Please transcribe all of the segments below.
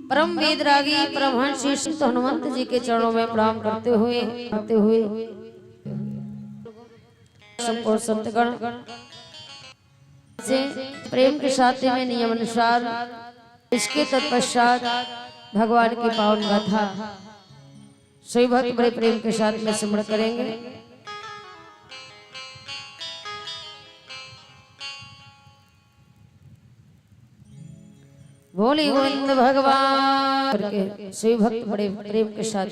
परम वेदरागी परमहंस श्री संत हनुमंत जी के चरणों में प्रणाम करते हुए संपूर्ण संतगण से प्रेम के साथ में नियम अनुसार इसके तत्पश्चात भगवान की पावन गाथा सभी भक्त बड़े प्रेम के साथ में स्मरण करेंगे। बोले गोविंद भगवान के सभी भक्त बड़े प्रेम के साथ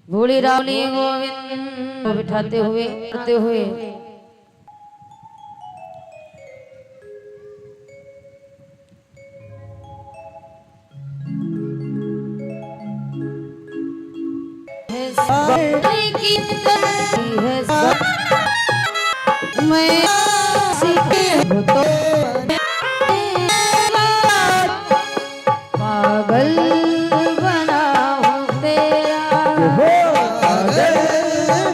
बोले रावली गोविंद को बिठाते हुए करते हुए मैं पागल बना हूँ तेरा पागल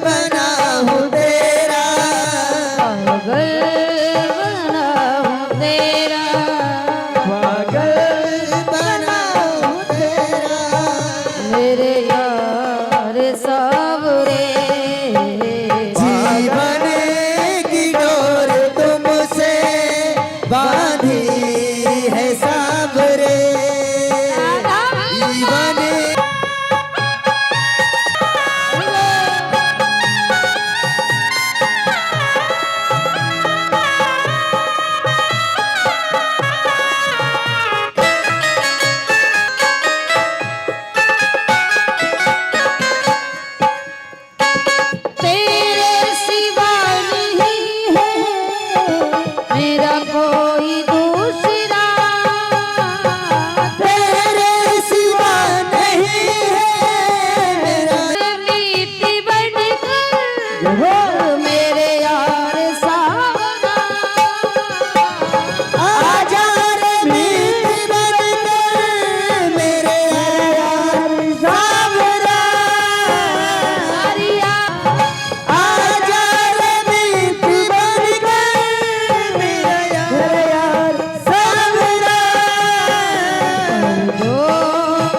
बना हूँ तेरा पागल बना हूँ तेरा पागल बना हूँ तेरा मेरे यार सावरे जीवन की डोर तुमसे बांधी है सावरे जीवन तेरे सिवा नहीं है मेरा कोई दूसरा तेरे सिवा नहीं है मेरा प्रीति बनकर मेरे यार सावरा आजा रे मीत बनकर मेरे यार सावरा हरिया आजा रे मीत बनकर मेरा यार सावरा दो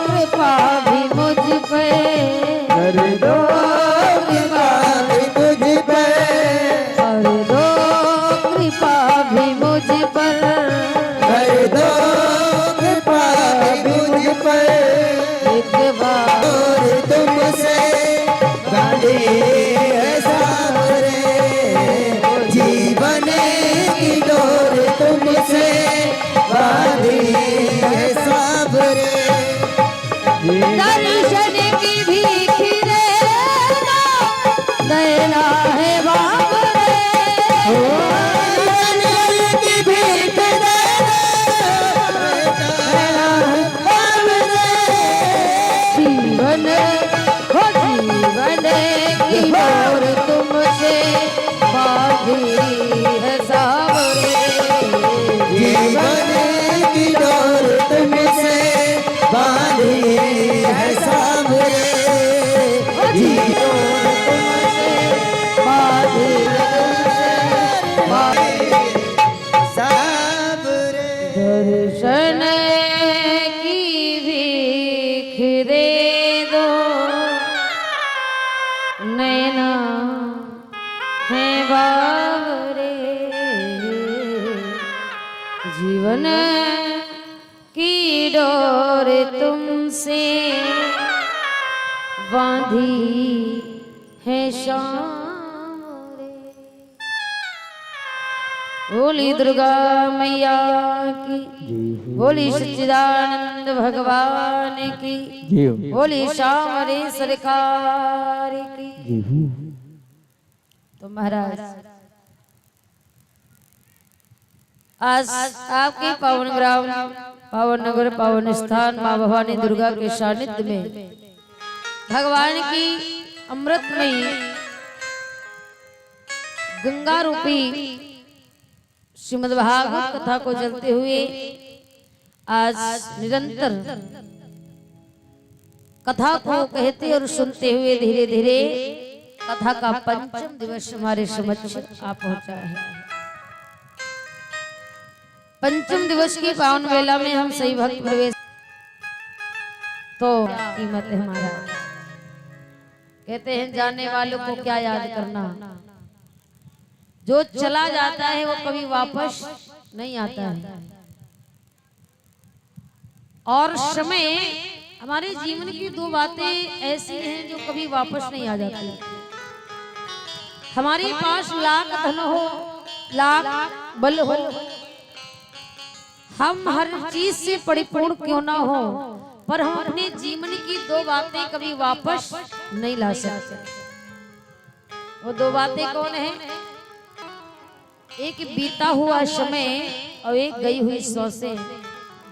कृपा भी मुझ पे कर दो कृपा मुझ पे कर दो कृपा भी मुझ पर कर दो कृपा मुझ पे एक बार और तुमसे बांधे है सावरे जीवन की डोर तुमसे बांधे है सावरे दर्शन की भीख देना नैना है बाबरे जीवन की भीख देना सावरे जीवन हो जीवन की डोर तुमसे बांधी है सावरे जीवन की डोर तुमसे बांधी है सावरे जीवन तुमसे बांधी सावरे दर्शन की भीख दे दो नैना है बावरे जीवन की डोर तुमसे बांधी है शाम रे। बोली दुर्गा मैया की बोली सच्चिदानंद भगवान की बोली श्याम रे सरकार की। तो महाराज आज आपके पावन ग्राम पावन नगर पावन स्थान माँ भवानी दुर्गा के सानिध्य में भगवान की अमृतमयी गंगा रूपी श्रीमद् भागवत कथा को चलते हुए आज निरंतर कथा को कहते और सुनते हुए धीरे धीरे कथा का पंचम दिवस हमारे समक्ष आ पहुंचा है। पंचम दिवस की पावन वेला में हम सही भक्त प्रवेश तो कीमत है हमारा। कहते हैं जाने वालों को क्या याद करना, जो चला जाता है वो कभी वापस नहीं आता है। और समय हमारे जीवन की दो बातें ऐसी हैं जो कभी वापस नहीं आ जाती। हमारे पास लाख धन हो, लाख बल हो, हम हर चीज से परिपूर्ण क्यों ना हो, पर हम अपने जीवन की दो बातें कभी वापस नहीं ला सकते। वो दो बातें कौन है? एक बीता हुआ समय और एक गई हुई सांसें।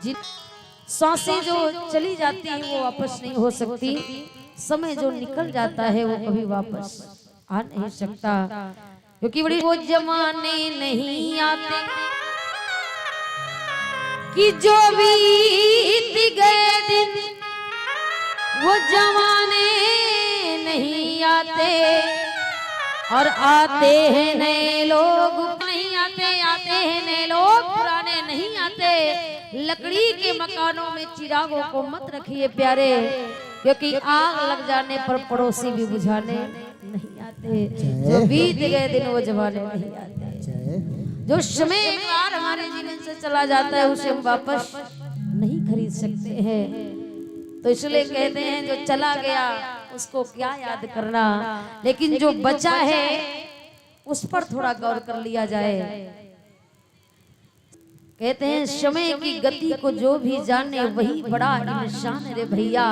जिन सांसें जो चली जाती हैं वो वापस नहीं हो सकती, समय जो निकल जाता है वो कभी वापस आ नहीं सकता, क्योंकि बड़ी वो जमाने नहीं आते कि जो बीत गए दिन, वो जमाने नहीं आते और आते हैं नए लोग। नहीं आते, आते हैं नए लोग, पुराने नहीं आते। लकड़ी के मकानों में चिरागों को मत रखिए प्यारे, क्योंकि आग लग जाने पर पड़ोसी भी बुझाने नहीं आते। जो बीत गए दिन वो जमाने नहीं आते। जो समय एक बार हमारे जीवन से चला जाता है उसे हम वापस नहीं खरीद सकते हैं। तो इसलिए कहते हैं जो चला गया उसको क्या याद करना, लेकिन जो बचा है उस पर थोड़ा गौर कर लिया जाए। कहते हैं समय की गति को जो भी जाने वही बड़ा इंसान रे भैया,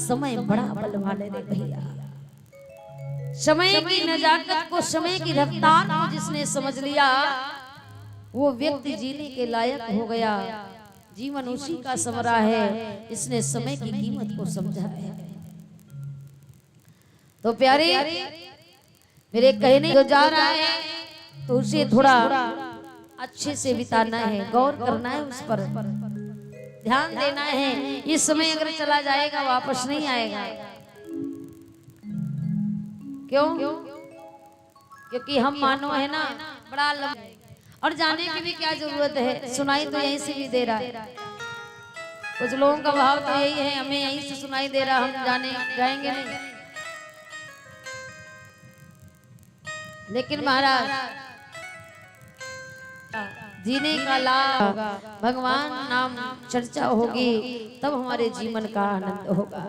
समय बड़ा बलवान रे भैया। समय की नजाकत को, समय की रफ्तार को जिसने समझ लिया वो व्यक्ति जीने के लायक हो गया। जीवन उसी का समरा है, इसने समय की कीमत को समझा है। तो प्यारे मेरे कहने जो जा रहा है तो उसे थोड़ा अच्छे से बिताना है, गौर करना है, उस पर ध्यान देना है। ये समय अगर चला जाएगा वापस नहीं आएगा। क्यों? क्योंकि हम मानो है ना बड़ा लंबा, और जाने की भी क्या जरूरत है, सुनाई तो यहीं से भी दे रहा है। कुछ लोगों का भाव तो यही है हमें यहीं से सुनाई दे रहा, हम जाने जाएंगे नहीं। लेकिन महाराज जीने का लाभ, भगवान नाम चर्चा होगी तब हमारे जीवन का आनंद होगा।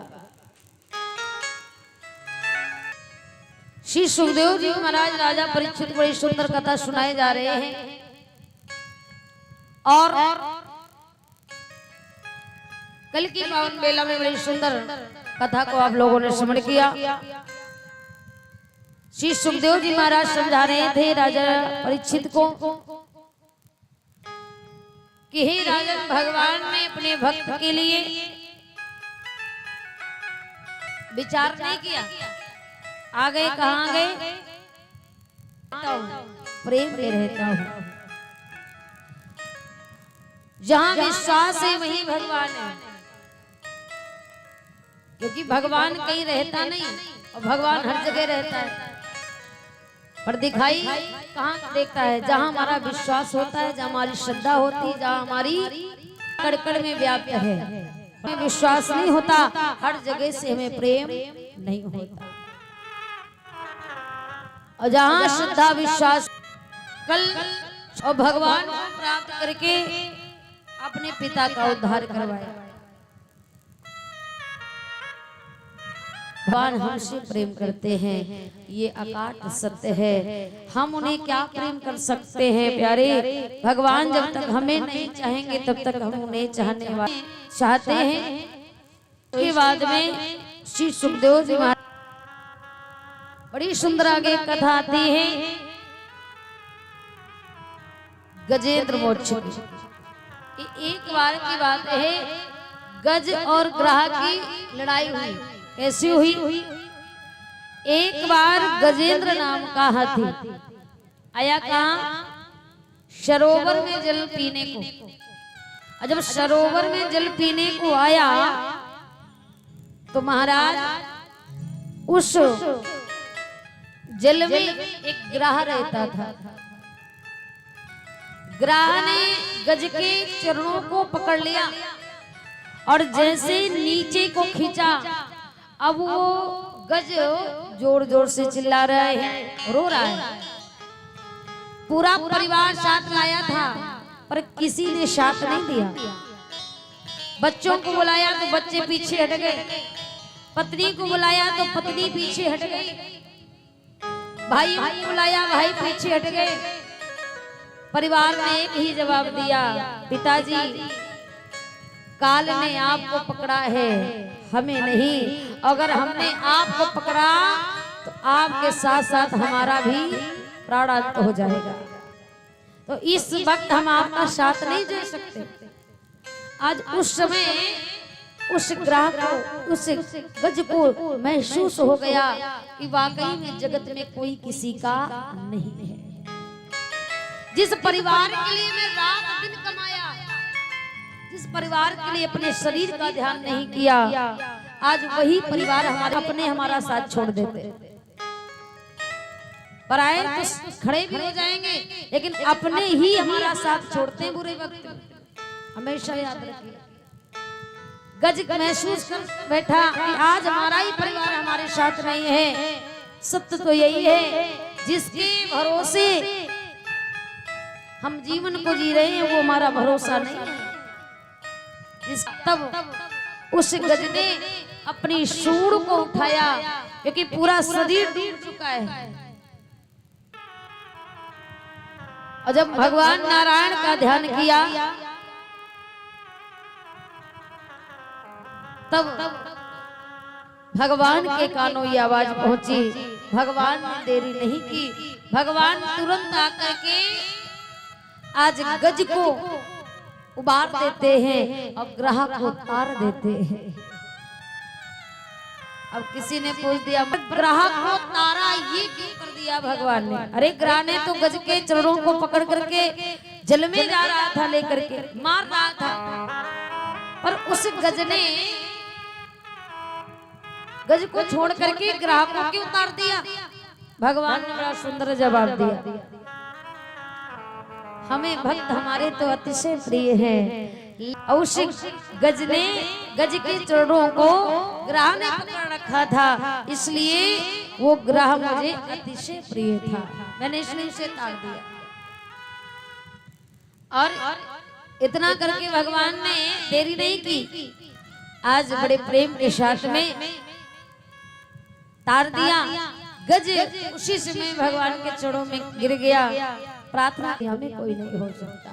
श्री सुखदेव जी महाराज राजा परीक्षित बड़ी सुंदर कथा सुनाए जा रहे हैं, और कल की पावन बेला में बड़ी सुंदर कथा को आप लोगों ने श्रवण किया। श्री सुखदेव जी महाराज समझा रहे थे राजा परीक्षित को कि हे राजन, भगवान ने अपने भक्त के लिए विचार नहीं किया। आ गए, कहाँ गए? प्रेम में रहता हूं। जहां विश्वास है वहीं भगवान है, क्योंकि भगवान कहीं रहता नहीं और भगवान हर जगह रहता है, पर दिखाई कहाँ देखता है? जहां हमारा विश्वास होता है, जहां हमारी श्रद्धा होती है, जहां हमारी कड़ में व्याप्त है। हमें विश्वास नहीं होता, हर जगह से हमें प्रेम नहीं होता। और जहां श्रद्धा विश्वास कल और भगवान को प्राप्त करके अपने पिता का उद्धार करवाया। भगवान हमसे प्रेम करते हैं, ये अकाट सत्य है। हम उन्हें क्या प्रेम कर सकते हैं प्यारे? भगवान जब तक हमें नहीं चाहेंगे तब तक हम उन्हें चाहने वाले चाहते हैं। उसके बाद में श्री सुखदेव जी महाराज बड़ी सुंदर आगे कथा आती है गजेंद्र मोक्ष की। एक बार की बात है, गज और ग्राह की लड़ाई हुई। कैसी हुई? एक बार गजेंद्र नाम का हाथी आया कहाँ? सरोवर में जल पीने को। और जब सरोवर में जल पीने को आया तो महाराज उस जल में एक ग्राह रहता था। ग्राह ने गज के चरणों को पकड़ लिया और जैसे नीचे को खींचा, अब वो गज जोर जोर से चिल्ला रहा है, रो रहा है। पूरा परिवार साथ लाया था पर किसी ने साथ नहीं दिया। बच्चों को बुलाया तो बच्चे पीछे हट गए, पत्नी को बुलाया तो पत्नी पीछे हट गई, भाई को बुलाया भाई पीछे हट गए। परिवार ने एक ही जवाब दिया, पिताजी काल ने आपको पकड़ा है, हमें नहीं। अगर हमने आपको पकड़ा तो आपके साथ साथ हमारा भी प्राणांत हो जाएगा। तो इस वक्त हम आपका साथ नहीं दे सकते। आज उस समय उस ग्राह को, उस गज को महसूस हो गया कि वाकई में जगत में कोई किसी का नहीं है। जिस परिवार के लिए मैं रात दिन कमाया, जिस परिवार के लिए अपने शरीर का ध्यान नहीं किया, आज वही परिवार हमारा साथ छोड़ देते। पराए तो खड़े भी हो जाएंगे, लेकिन अपने ही हमारा साथ छोड़ते हैं बुरे वक्त में। हमेशा याद रखिए। गज महसूस कर बैठा कि आज हमारा ही परिवार हमारे साथ नहीं है। सत्य तो यही है, जिसके भरोसे हम जीवन को जी रहे हैं वो हमारा भरोसा नहीं है। तब उस गज ने अपनी सूंड को उठाया, क्योंकि पूरा शरीर डूब चुका है। और जब भगवान नारायण का ध्यान किया तब भगवान के कानों ये आवाज पहुंची। भगवान ने देरी नहीं की, भगवान तुरंत आकर के आज गज को उबार देते हैं और ग्राह को तार देते हैं। अब किसी ने पूछ दिया, ग्राह को तारा ये क्यों कर दिया भगवान ने? अरे ग्राह ने तो गज के चरणों को पकड़ करके जल में जा रहा था, लेकर के मार रहा था, पर उस गज ने गज को छोड़ करके ग्राह को क्यों उतार दिया? भगवान ने बड़ा सुंदर जवाब दिया। हमें भक्त हमारे तो अतिशय प्रिय हैं। उस गज ने, गज के चरणों को ग्राह ने पकड़ रखा था, इसलिए वो ग्राह मुझे अतिशय प्रिय था, मैंने इसलिए उसे तार दिया। और इतना करके भगवान ने देरी नहीं की, आज बड़े प्रेम के साथ में तार दिया। गज उसी समय भगवान के चरणों में गिर गया। प्रार्थना हमें कोई नहीं हो सकता।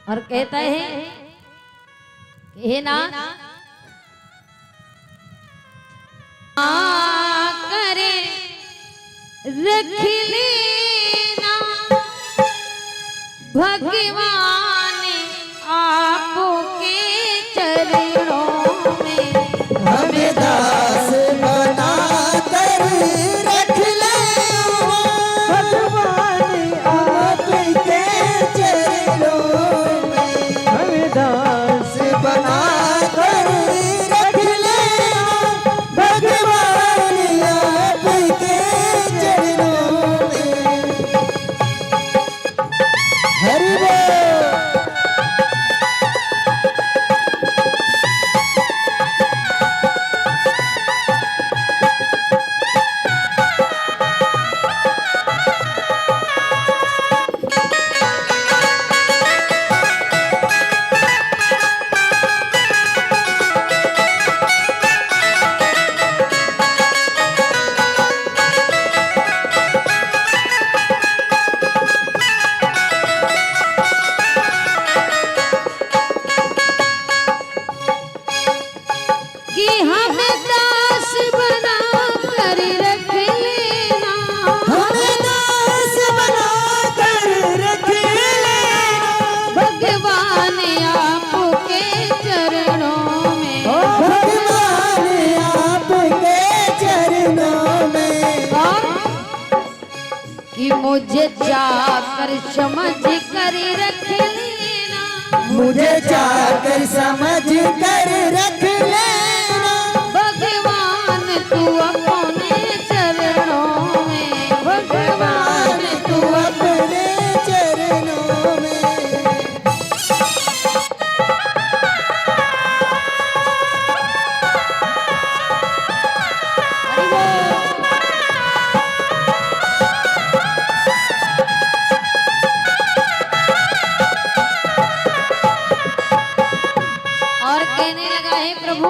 और कहता है कि हे नाथ करे रख लेना भगवान आपके चरणों में, हमें दास बना कर रख ले भगवान आपके चरणों में। हमें दास बना कर रख ले भगवान आपके चरणों में। हरि बोल। मुझे जाकर समझ कर रख लेना, मुझे जाकर समझ कर रख लेना भगवान तू अपने चरणों में, भगवान तू अपने प्रभु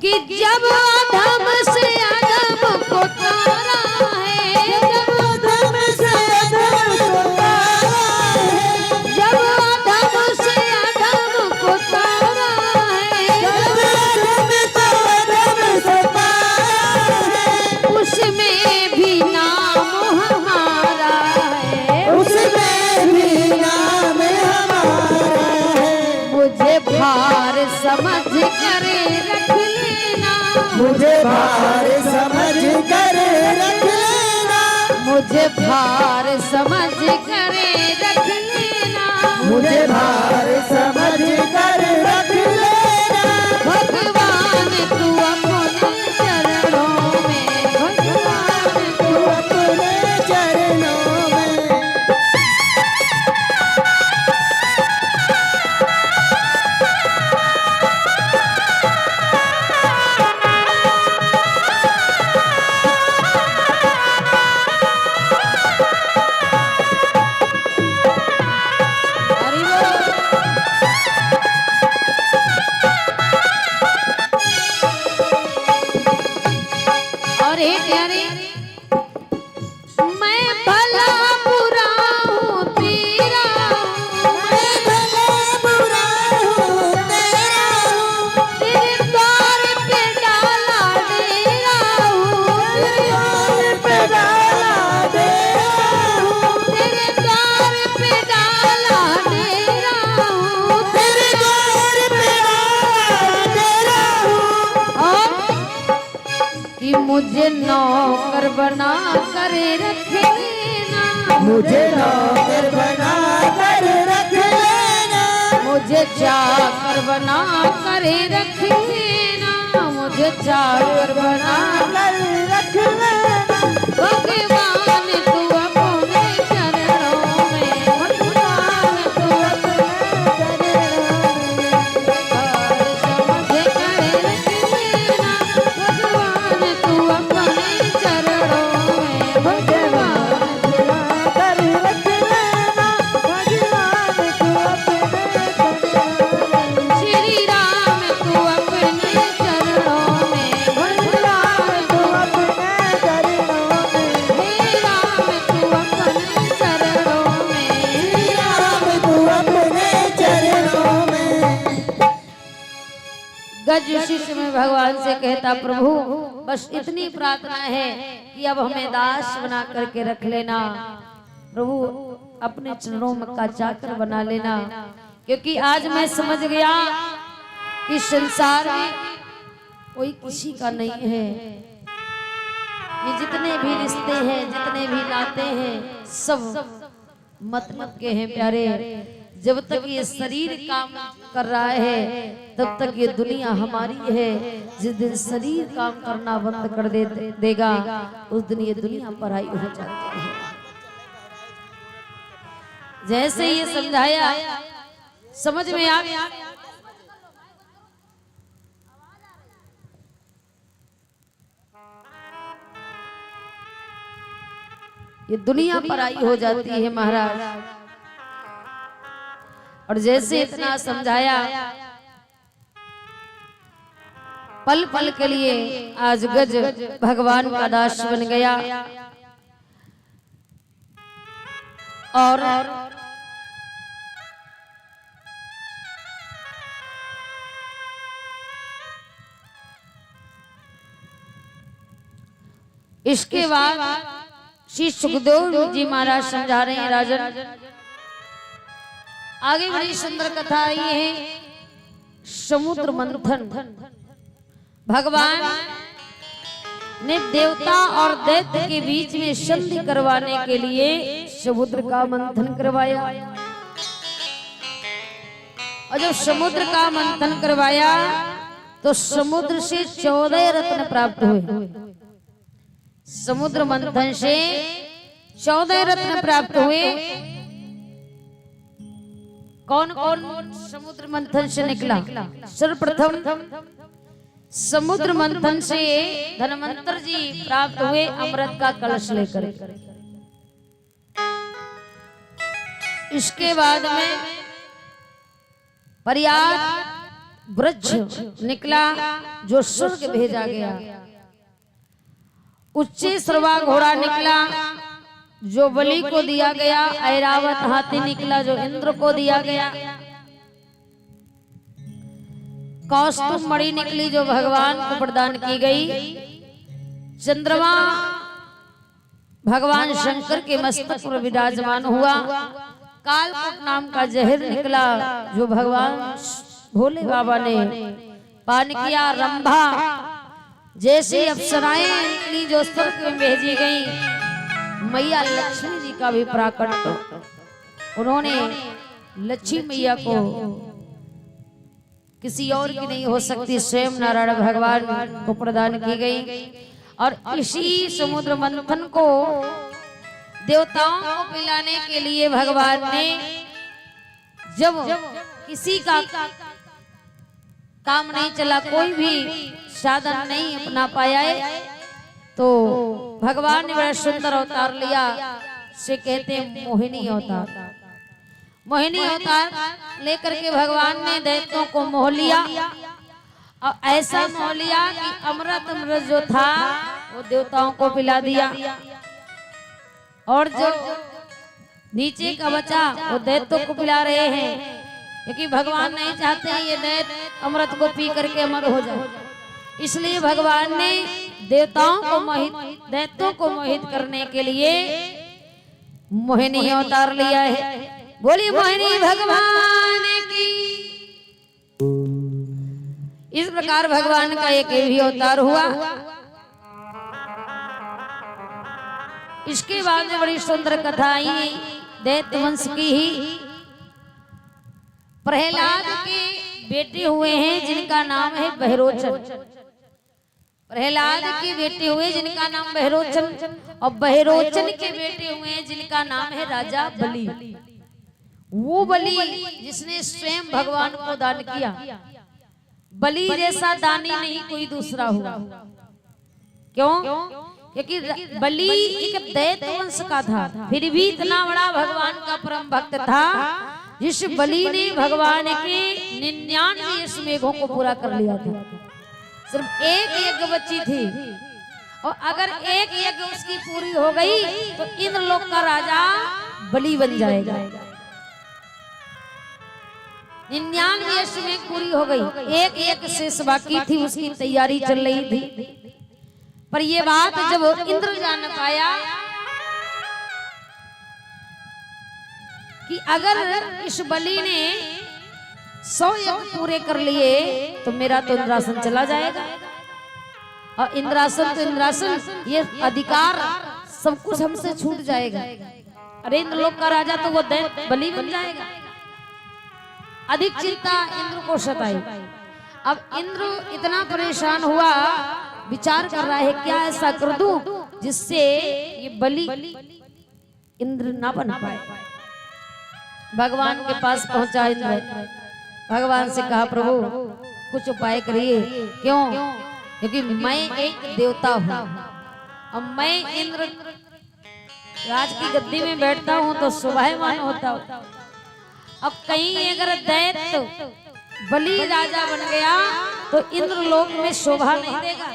कि जब अधम से अधम को तारा है, जब अधम से अधम को तारा है, जब अधम से अधम को तारा है, जब अधम से अधम से तारा है, उसमें भी नाम हमारा है, उसमें भी नाम हमारा है। मुझे भार समझ कर रख लेना, मुझे भार समझ कर रख लेना, मुझे भार समझ कर रख लेना, मुझे भार समझ कर रख लेना। भगवान तू अपने चरणों में, भगवान तू अपने चरणों में, हरि बोल। और हे प्यारे, मैं भला बुरा हूँ तेरा, मैं भला बुरा हूँ तेरा हूँ, तेरे द्वार पे डाला डेरा हूँ, तेरे द्वार पे डाला डेरा हूँ, तेरे द्वार पे डाला डेरा हूँ, तेरे द्वार पे डाला डेरा हूँ। और कि मुझे नौकर बना कर रख लेना, मुझे नौकर बना कर रख लेना, मुझे चाकर बना कर रख लेना, मुझे चाकर बना कर रख लेना। भगवान तू अपने चरणों में, भगवान तू अपने भार समझ कर रख लेना, भगवान तू अपने चरणों में, भगवान कर रख लेना, भगवान तू अपने चरणों में, श्री राम तू अपने चरणों में, भगवान तू अपने चरणों में, हे राम तू अपने चरणों में। राम तू अपने चरणों में। गज शिष्य में भगवान से कहता, प्रभु बस इतनी प्रार्थना है कि अब हमें दास बना करके रख लेना, प्रभु अपने चरणों में का चाकर बना लेना, क्योंकि आज मैं समझ गया कि संसार में कोई किसी का नहीं है। ये जितने भी रिश्ते हैं, जितने भी नाते हैं, सब मतलब के हैं प्यारे। जब तक ये शरीर काम कर रहा है तब तक ये दुनिया हमारी है। जिस दिन शरीर काम करना बंद कर देगा उस दिन ये दुनिया पराई हो जाती है। जैसे ये समझाया समझ में आ गया। ये दुनिया पराई हो जाती है महाराज। और जैसे इतना समझाया, पल पल के लिए आज गज भगवान का दास बन गया। और इसके बाद श्री सुखदेव जी महाराज समझा रहे हैं राजन। आगे बड़ी सुंदर कथा आई है। समुद्र मंथन। भगवान ने देवता और दैत्य के बीच में संधि करवाने के लिए समुद्र का मंथन करवाया। और जब समुद्र का मंथन करवाया तो समुद्र से 14 रत्न प्राप्त हुए। समुद्र मंथन से 14 रत्न प्राप्त हुए। कौन कौन समुद्र मंथन से निकला? सर्वप्रथम समुद्र मंथन से धनवंतर जी प्राप्त हुए अमृत का कलश लेकर। इसके बाद में प्रयाग वृक्ष निकला जो स्वर्ग भेजा गया, उच्चे श्रवा घोड़ा निकला जो बलि को दिया गया, ऐरावत हाथी निकला जो इंद्र को दिया गया, कौस्तुभ मणि निकली जो भगवान को प्रदान की गई, चंद्रमा भगवान शंकर के मस्तक पर विराजमान हुआ, कालकूट नाम का जहर निकला जो भगवान भोले बाबा ने पान किया, रंभा जैसी अप्सराएं निकली जो स्वर्ग में भेजी गई, मैया लक्ष्मी जी का भी प्राकट्य, उन्होंने लक्ष्मी मैया को किसी और की नहीं हो सकती, स्वयं नारायण भगवान को प्रदान की गई। और इसी समुद्र मंथन को देवताओं को पिलाने के लिए भगवान ने जब किसी का काम नहीं चला, कोई भी साधन नहीं अपना पाया है, तो भगवान ने बड़ा सुंदर अवतार लिया, से कहते हैं मोहिनी अवतार। मोहिनी अवतार लेकर के भगवान ने दैत्यों को मोह लिया, और ऐसा मोह लिया कि अमृत जो था वो देवताओं को पिला दिया, और जो नीचे का बचा वो दैत्यों को पिला रहे हैं, क्योंकि भगवान नहीं चाहते हैं ये दैत्य अमृत को पी करके अमर हो जाए। इसलिए भगवान ने देवताओं को मोहित, दैत्यों को मोहित करने के लिए मोहिनी अवतार लिया है। बोली मोहिनी भगवान की। इस प्रकार भगवान का एक भी अवतार हुआ। इसके बाद में बड़ी सुंदर कथा आई दैत्य वंश की ही। प्रहलाद के बेटे हुए हैं जिनका नाम है बहरोचन। प्रहलाद के बेटे हुए जिनका नाम बहरोचन, और बहरोचन के बेटे हुए जिनका नाम है राजा बलि। वो बलि जिसने स्वयं भगवान को दान किया, बलि जैसा दानी नहीं कोई दूसरा हुआ। क्यों? क्योंकि बलि एक दैत्य वंश का था, फिर भी इतना बड़ा भगवान का परम भक्त था, जिस बलि ने भगवान के 99 मेघों को पूरा कर लिया था। सिर्फ एक यज्ञ बची थी, और अगर एक यज्ञ उसकी पूरी हो गई तो इंद्रलोक का राजा बलि बन जाएगा। 99 में पूरी हो गई, एक एक शेष बाकी थी, उसकी तैयारी चल रही थी। पर ये बात जब इंद्र जान पाया कि अगर इस बलि ने 100 यज्ञ पूरे कर लिए तो मेरा तो इंद्रासन चला जाएगा, और इंद्रासन तो इंद्रासन, ये अधिकार सब कुछ हमसे छूट जाएगा। अरे इंद्रलोक का राजा तो वो दैत्य बलि बन जाएगा। अधिक चिंता इंद्र को सताई। अब इंद्र इतना परेशान हुआ, विचार कर रहा है क्या ऐसा कर दूं जिससे ये बलि इंद्र ना बन पाए। भगवान के पास पहुंचा इंद्र, भगवान से कहा प्रभु कुछ उपाय करिए। क्यों? क्योंकि मैं एक देवता हूँ, और मैं इंद्र राज की गद्दी में बैठता हूँ तो शोभायमान होता हूँ। अब कहीं अगर दैत्य बलि राजा बन गया तो इंद्र लोक में शोभा नहीं देगा।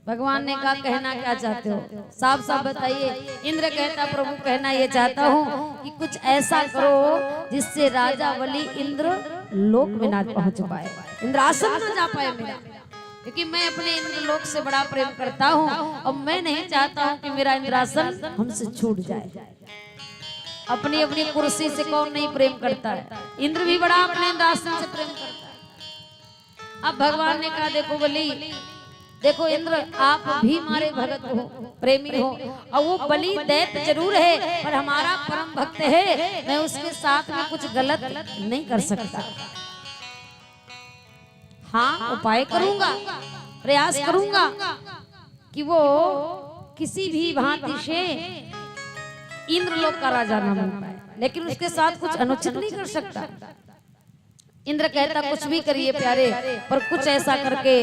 भगवान ने कहा कहना क्या चाहते हो, साफ साफ बताइए। इंद्र कहता प्रभु कहना ये चाहता हूँ कि कुछ ऐसा करो जिससे राजा बलि इंद्र लोक में ना पहुंच पाए, इंद्रासन न जा पाए मेरा, क्योंकि मैं अपने इंद्र लोक से बड़ा प्रेम करता हूँ, और मैं नहीं चाहता हूँ कि मेरा इंद्रासन हमसे छूट जाए। अपनी अपनी कुर्सी से कौन नहीं प्रेम करता है, इंद्र भी बड़ा अपने इंद्रासन से प्रेम करता है। अब भगवान ने कहा देखो बलि, देखो इंद्र आप भी हमारे भगत हो, प्रेमी हो, और वो बलि दैत्य जरूर है पर हमारा परम भक्त है, मैं उसके साथ में कुछ गलत नहीं कर सकता। हाँ उपाय करूंगा, प्रयास करूंगा कि वो किसी भी भांति से इंद्रलोक का राजा न बन पाए, लेकिन उसके साथ कुछ अनुचित नहीं कर सकता। इंद्र कहता कुछ भी करिए प्यारे, पर कुछ ऐसा करके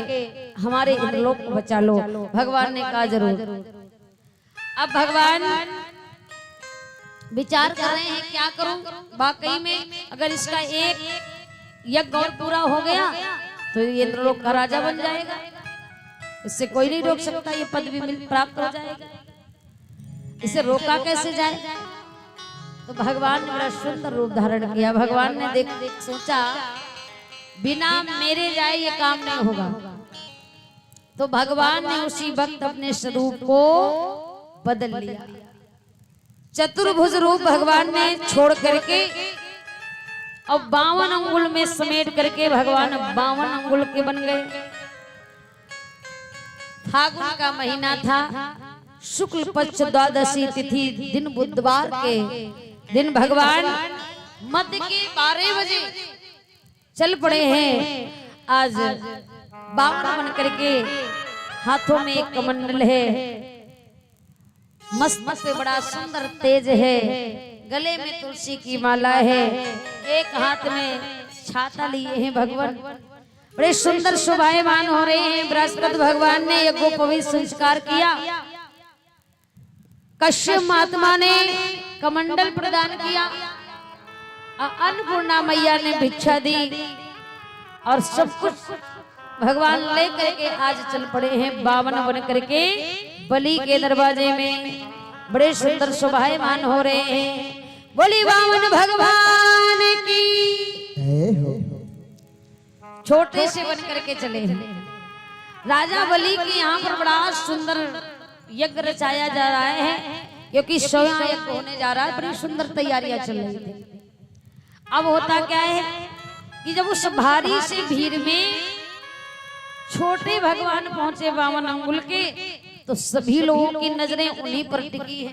हमारे इंद्रलोक को बचा लो। भगवान ने कहा जरूर। अब भगवान विचार कर रहे हैं क्या करूं, वाकई में अगर इसका एक यज्ञ और पूरा हो गया तो ये इंद्रलोक का राजा बन जाएगा, इससे कोई नहीं रोक सकता, ये पद भी प्राप्त हो जाएगा। इसे रोका कैसे जाए? तो भगवान ने बड़ा सुंदर रूप धारण किया। भगवान ने देख देख सोचा बिना मेरे जाए ये काम नहीं होगा, तो भगवान ने उसी वक्त अपने स्वरूप को बदल लिया। चतुर्भुज रूप भगवान ने छोड़ करके अब 52 अंगुल में समेट करके भगवान 52 अंगुल के बन गए। फागुन का महीना था, शुक्ल पक्ष द्वादशी तिथि दिन बुधवार के दिन भगवान मध्य के 12 बजे चल पड़े हैं। आज 52 बन करके हाथों में एक कमंडल है, मस्त पे बड़ा सुंदर तेज है, गले में तुलसी की माला है, एक हाथ में छाता लिए हैं भगवान, बड़े सुंदर शोभायमान हो रहे हैं। बृहस्पति भगवान ने यज्ञोपवीत संस्कार किया, कश्यप महात्मा ने कमंडल प्रदान किया, अन्नपूर्णा मैया ने भिक्षा दी और सब कुछ भगवान ले करके आज चल पड़े हैं 52 बन करके बलि के दरवाजे में, बड़े सुंदर शोभायमान हो रहे हैं। बोली 52 भगवान की। छोटे से बन करके चले हैं। राजा बलि के यहाँ पर बड़ा सुंदर यज्ञ रचाया जा रहा है, क्योंकि सोया यज्ञ होने जा रहा है, बड़ी सुंदर तैयारियां चल रही थी। अब होता क्या है कि जब उस भारी से भीड़ में छोटे भगवान पहुंचे 52 अंगुल के, तो सभी लोगों की नजरें उन्हीं पर टिकी है।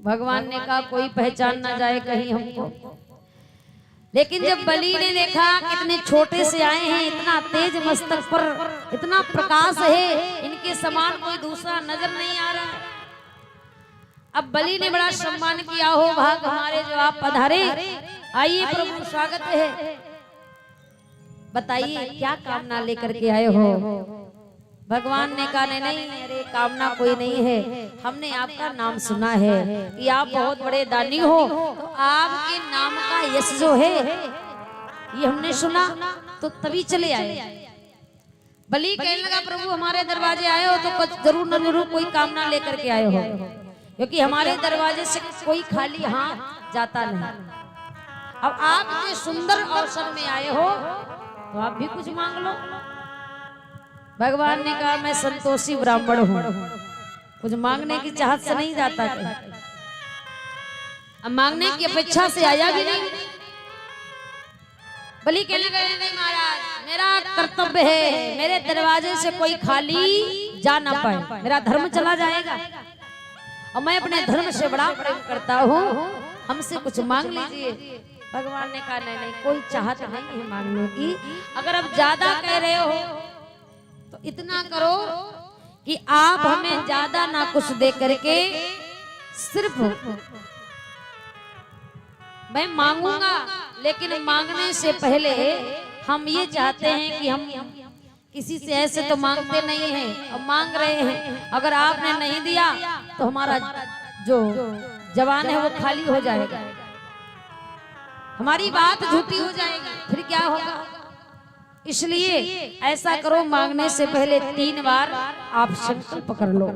भगवान ने कहा कोई पहचान ना जाए कहीं हमको। लेकिन जब बलि ने देखा कितने छोटे से आए हैं, इतना तेज मस्तक पर इतना प्रकाश है, इनके समान कोई दूसरा नजर नहीं आ रहा है। अब बलि ने बड़ा सम्मान किया, हो भाग हमारे जो आप पधारे, आइए प्रभु स्वागत है, बताइए क्या कामना लेकर के आए हो। भगवान ने कहा नहीं, अरे कामना कोई नहीं है, हमने आपका नाम सुना है कि आप बहुत बड़े दानी हो, तो आपके नाम का यश जो है ये हमने सुना, तो तभी चले आए। बलि कहने लगा प्रभु हमारे दरवाजे आए हो तो कुछ जरूर न जरूर कोई कामना लेकर के आए हो, क्योंकि हमारे दरवाजे से कोई खाली हाथ जाता नहीं। अब आप इतने सुंदर अवसर में आए हो तो आप भी कुछ मांग लो। भगवान ने कहा मैं संतोषी ब्राह्मण हूँ, कुछ मांगने की चाहत से नहीं जाता कहीं, अब मांगने की अपेक्षा से आया भी नहीं। बलि कहने लगे नहीं महाराज, मेरा कर्तव्य है, मेरे दरवाजे से कोई खाली जा ना पाए, मेरा धर्म चला जाएगा, और मैं अपने धर्म से बड़ा प्रेम करता हूँ, हमसे कुछ मांग लीजिए। भगवान ने कहा नहीं, कोई चाहत नहीं है मांगने की, अगर आप ज्यादा कह रहे हो तो इतना करो कि आप हमें ज्यादा ना कुछ दे करके सिर्फ मैं मांगूंगा, लेकिन मांगने से पहले हम ये चाहते हैं कि हम किसी से ऐसे तो मांगते नहीं हैं, और मांग रहे हैं, अगर आपने नहीं दिया तो हमारा जो जवान है वो खाली हो जाएगा, हमारी बात झूठी हो जाएगी, फिर क्या होगा। इसलिए ऐसा करो, मांगने से पहले 3 बार आप संकल्प कर लो,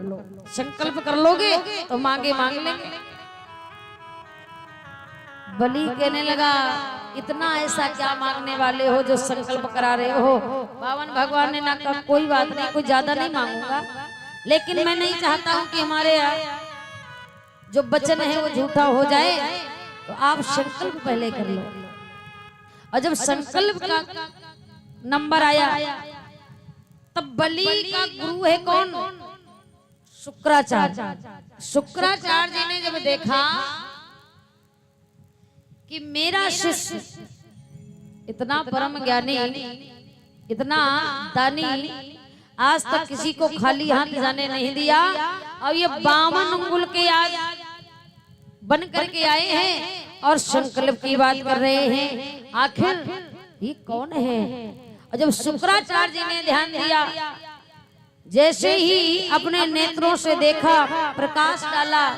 संकल्प कर लोगे तो मांगे मांग लेंगे। बलि कहने लगा इतना ऐसा क्या मांगने वाले हो जो संकल्प करा रहे हो। 52 भगवान ने ना कहा कोई बात नहीं, कोई ज्यादा नहीं मांगूंगा, लेकिन मैं नहीं चाहता हूं कि हमारे जो वचन है वो झूठा हो जाए, तो आप संकल्प पहले कर लो। और जब संकल्प का नंबर आया तब बलि का गुरु है कौन? शुक्राचार्य। शुक्राचार्य जी ने जब देखा कि मेरा शिष्य इतना परम ज्ञानी, इतना दानी, आज तक किसी को खाली हाथ जाने नहीं दिया, और ये 52 अंगुल के आज बन करके आए हैं और संकल्प की बात कर रहे हैं, आखिर ये कौन है। और जब शुक्राचार्य जी ने ध्यान दिया, जैसे ही अपने नेत्रों से देखा, प्रकाश डाला,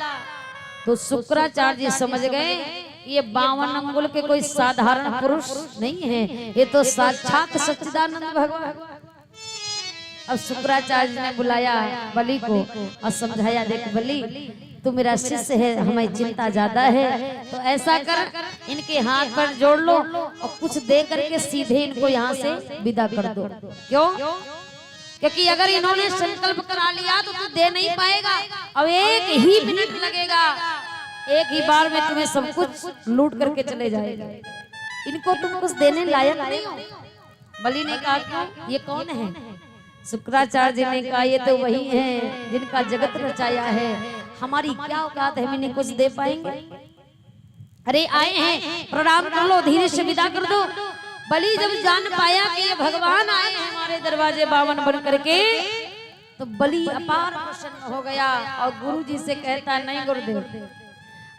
तो शुक्राचार्य जी समझ गए ये 52 अंगुल के कोई साधारण पुरुष नहीं है, ये तो साक्षात सच्चिदानंद भगवान। अब शुक्राचार्य ने बुलाया बलि को और समझाया, देख बलि तू मेरा शिष्य है, हमें चिंता ज्यादा है, तो ऐसा कर इनके हाथ पर जोड़ लो और कुछ दे करके सीधे इनको यहाँ से विदा कर दो। क्यों? क्योंकि अगर इन्होंने संकल्प करा लिया तो तू दे नहीं पाएगा। अब 1 ही मिनट लगेगा, 1 ही बार में तुम्हें सब कुछ लूट करके चले जाएगा। इनको तुम कुछ देने लायक नहीं हो। बलि ने कहा क्यों, ये कौन है? शुक्राचार्य जी ने कहा ये तो वही है जिनका जगत रचाया है, हमारी क्या औकात है, मैंने कुछ दे पाएंगे? अरे आए हैं, प्रणाम कर लो, धीरे से विदा कर दो। बलि जब जान पाया कि ये भगवान आए हैं हमारे दरवाजे 52 बन करके, तो बलि अपार प्रसन्न हो गया और गुरु जी से कहता, नहीं गुरुदेव,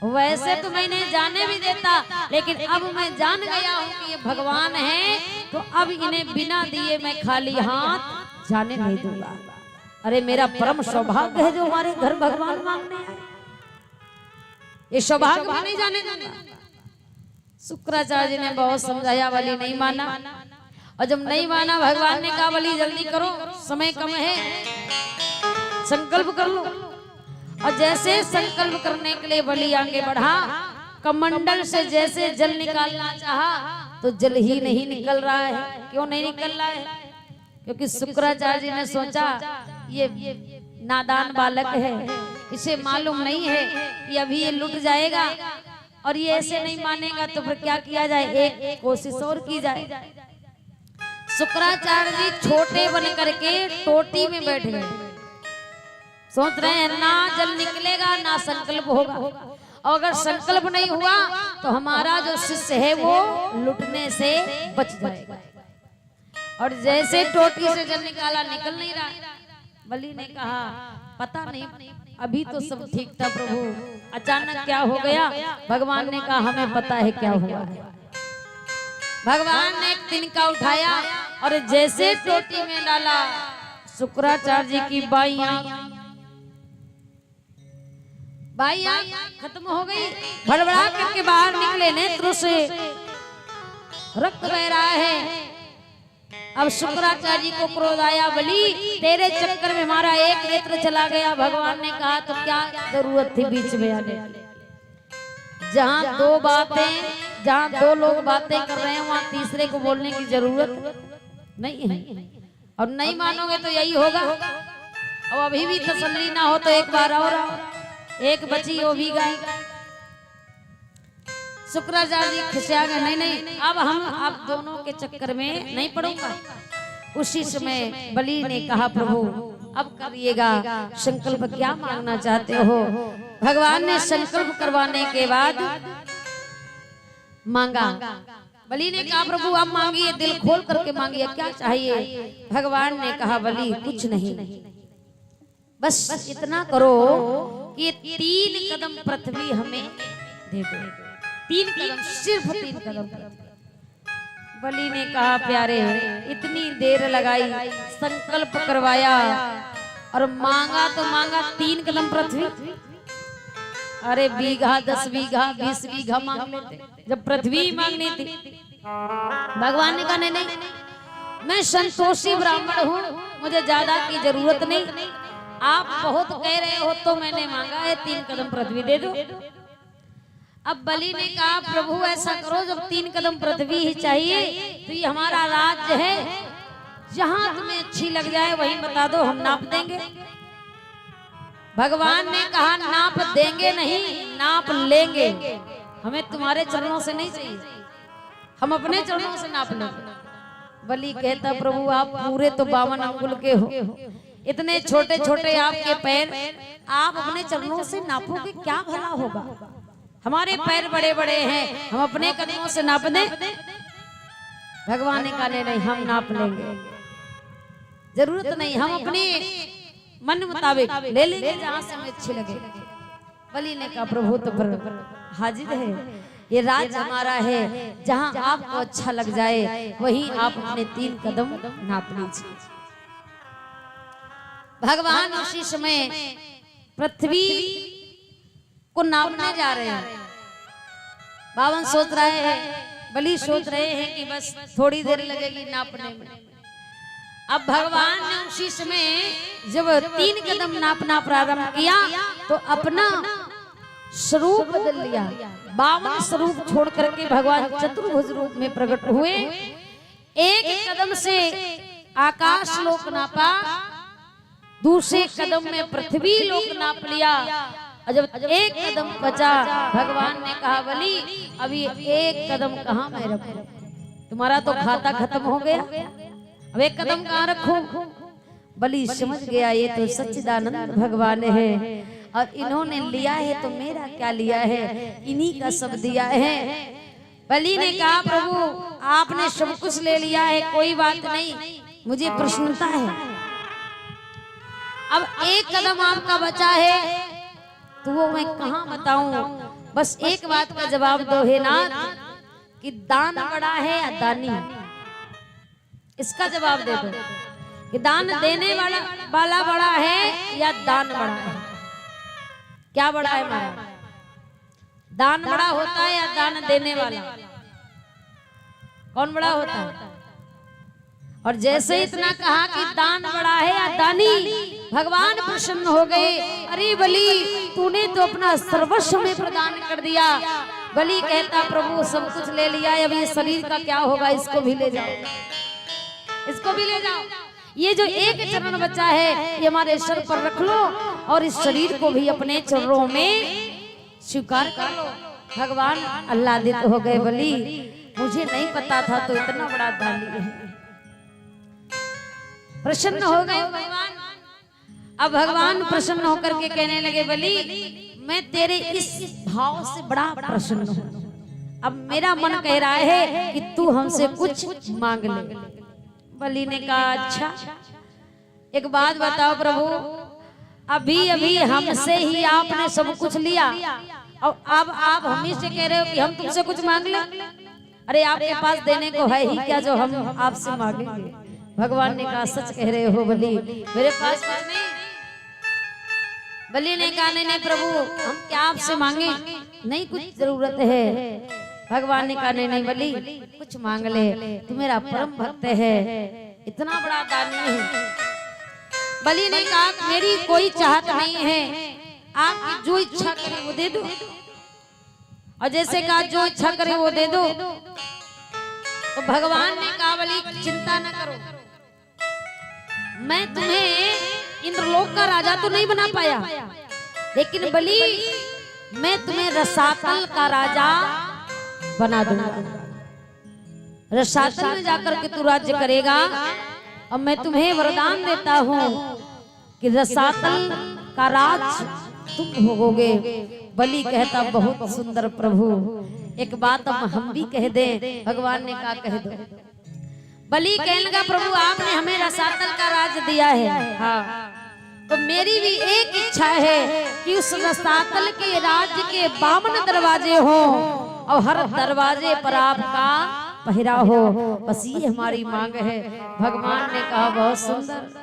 वैसे तो मैं इन्हें जाने भी देता, लेकिन अब मैं जान गया हूँ कि ये भगवान हैं, तो अब इन्हें बिना दिए मैं खाली हाथ जाने नहीं दूंगा। अरे मेरा परम सौभाग्य है जो हमारे घर भगवान मांगने आए, ये सौभाग्य में नहीं जाने दूंगा। शुक्राचार्य जी ने बहुत समझाया, बलि नहीं माना, और जब नहीं माना भगवान ने कहा बलि जल्दी करो, समय कम है, संकल्प कर लो। और जैसे संकल्प करने के लिए बलि आगे बढ़ा, कमंडल से जैसे जल निकालना चाहा तो जल ही नहीं निकल रहा है। क्यों नहीं निकल रहा है? क्योंकि शुक्राचार्य जी ने सोचा ये नादान बालक है, इसे मालूम नहीं है कि अभी ये लुट जाएगा और ये ऐसे नहीं मानेगा, तो फिर क्या किया जाए, एक कोशिश और की जाए। शुक्राचार्य जी छोटे बन करके टोटी में बैठ गए, सोच रहे हैं ना जल निकलेगा ना संकल्प होगा, और अगर संकल्प नहीं हुआ तो हमारा जो शिष्य है वो लुटने से बच जाएगा। और जैसे टोटी से जल निकाला, निकल नहीं रहा। बलि ने कहा पता नहीं, अभी तो सब ठीक था प्रभु, अचानक क्या हो गया? भगवान ने कहा हमें पता है क्या हुआ है। भगवान ने एक तिनका उठाया और जैसे टोटी में डाला, शुक्राचार्य जी की बाई खत्म हो गई। भड़बड़ा करके बाहर निकले, नेत्र से रक्त बह रहा है। अब शुक्राचार्य जी को क्रोध आया, बलि तेरे चक्कर में हमारा एक नेत्र चला गया। भगवान ने कहा तो क्या जरूरत थी बीच में आने? जहाँ दो लोग बातें कर रहे हैं वहाँ तीसरे को बोलने की जरूरत नहीं है। और नहीं मानोगे तो यही होगा। अब अभी भी तसल्ली ना हो तो एक बार और आओ, एक बची वो भी गई। शुक्राचार्य जी खिसिया गए, नहीं अब हम आप दोनों के चक्कर में नहीं पड़ूंगा। उसी समय बलि ने कहा प्रभु अब करिएगा, संकल्प क्या मांगना चाहते हो? भगवान ने संकल्प करवाने के बाद मांगा। बलि ने कहा प्रभु आप मांगिए, दिल खोल करके मांगिए, क्या चाहिए? भगवान ने कहा बलि कुछ नहीं, बस इतना करो कि 3 कदम पृथ्वी हमें दे दो। 3 कदम, सिर्फ 3 कदम। बलि ने कहा प्यारे इतनी देर लगाई, संकल्प करवाया और मांगा तो मांगा 3 कदम पृथ्वी। अरे बीघा 10 बीघा 20 बीघा मांग लेते, जब पृथ्वी मांगनी थी। भगवान ने कहा नहीं, मैं संतोषी ब्राह्मण हूँ, मुझे ज्यादा की जरूरत नहीं। आप बहुत कह रहे हो तो मैंने मांगा है, 3 कदम पृथ्वी दे दो। अब बलि ने कहा प्रभु ऐसा करो, जब 3 कदम पृथ्वी ही चाहिए तो ये हमारा राज्य है, जहां तुम्हें अच्छी लग जाए वहीं बता दो, हम नाप देंगे। भगवान ने कहा नाप देंगे नहीं, नाप लेंगे। हमें तुम्हारे चरणों से नहीं चाहिए, हम अपने चरणों से नाप लेंगे। बलि कहता प्रभु आप पूरे तो 52 अंगुल के हो, इतने छोटे छोटे आपके पैर, आप अपने चरणों से नापोगे क्या भला होगा? हमारे पैर बड़े बड़े हैं, हम अपने कदमों से नाप दें? भगवान ने कहा नहीं हम नाप लेंगे, जरूरत नहीं, हम अपने मन मुताबिक ले लेंगे जहां से हमें अच्छी लगे। बलि ने कहा प्रभु तो हाजिर है, ये राज्य हमारा है, जहां आपको अच्छा लग जाए वहीं आप अपने 3 कदम नाप लीजिए। भगवान उसी समय पृथ्वी को नापने जा रहे हैं। बावन सोच रहे हैं, बलि सोच रहे हैं कि बस थोड़ी देर लगेगी नापने में। अब भगवान ने उसी समय जब 3 कदम नापना प्रारंभ किया तो अपना स्वरूप बदल लिया। 52 स्वरूप छोड़ करके भगवान चतुर्भुज रूप में प्रकट हुए। एक कदम से आकाश लोक नापा, दूसरे कदम में पृथ्वी लोक नाप लिया। और जब एक कदम बचा, भगवान ने कहा बलि अभी एक कदम कहाँ मैं रखूं, तुम्हारा तो खाता खत्म हो गया, अब एक कदम कहाँ रखूं। बलि समझ गया ये तो सच्चिदानंद भगवान है और इन्होंने लिया है तो मेरा क्या लिया है, इन्हीं का सब दिया है। बलि ने कहा प्रभु आपने सब कुछ ले लिया है, कोई बात नहीं, मुझे प्रसन्नता है। अब एक कदम आपका बचा है तो वो मैं कहाँ बताऊं, बस एक बात का जवाब दो हे नाथ कि दान बड़ा है या दानी, इसका जवाब दे दो कि दान देने वाला बड़ा है या दान बड़ा है। क्या बड़ा है महाराज, दान बड़ा होता है या दान देने वाला, कौन बड़ा होता है? और जैसे इतना कहा कि दान बड़ा है या दानी, भगवान प्रसन्न हो गए। अरे बलि तूने तो अपना सर्वस्व में प्रदान कर दिया। बलि कहता प्रभु सब कुछ ले लिया है, अब ये शरीर का क्या होगा, इसको भी ले जाओ, इसको भी ले जाओ। ये जो एक चरण बचा है ये हमारे सर पर रख लो और इस शरीर को भी अपने चरणों में स्वीकार कर लो। भगवान आह्लादित हो गए, बलि मुझे नहीं पता था तो इतना बड़ा दानी है। प्रसन्न हो गए भगवान। अब भगवान प्रसन्न होकर के कहने लगे बलि मैं तेरे इस भाव से बड़ा प्रसन्न हूँ, अब मेरा मन कह रहा है कि तू हमसे कुछ मांग ले। बलि ने कहा अच्छा एक बात बताओ प्रभु, अभी अभी हमसे ही आपने सब कुछ लिया और अब आप हम ही से कह रहे हो कि हम तुमसे कुछ मांग ले। अरे आपके पास देने को है ही क्या जो हम आपसे मांगेंगे। भगवान ने कहा सच कह रहे हो बलि, मेरे पास कुछ नहीं। बलि ने कहा नहीं प्रभु हम क्या आपसे मांगे, नहीं कुछ जरूरत है। भगवान ने कहा नहीं बलि कुछ मांग ले, तू मेरा परम भक्त है, इतना बड़ा दानी है। बलि ने कहा मेरी कोई चाहत नहीं है, आप जो इच्छा करे वो दे दो। और जैसे कहा जो इच्छा करे वो दे दो, तो भगवान ने कहा बलि चिंता न करो, मैं तुम्हें इंद्रलोक का राजा तो नहीं बना पाया, लेकिन बलि मैं तुम्हें रसातल का राजा बना दूंगा। रसातल में जाकर के तू राज्य करेगा और मैं तुम्हें वरदान देता हूँ कि रसातल का राज तुम भोगोगे। बलि कहता बहुत सुंदर प्रभु, एक बात अब हम भी कह दें। भगवान ने कहा कह दो। बलि कहने लगा प्रभु आपने हमें रसातल का राज दिया है, हाँ तो मेरी भी एक इच्छा है कि उस रसातल के राज्य के 52 दरवाजे हो और हर दरवाजे पर आपका पहरा हो, बस ये हमारी मांग है। भगवान ने कहा बहुत सुंदर।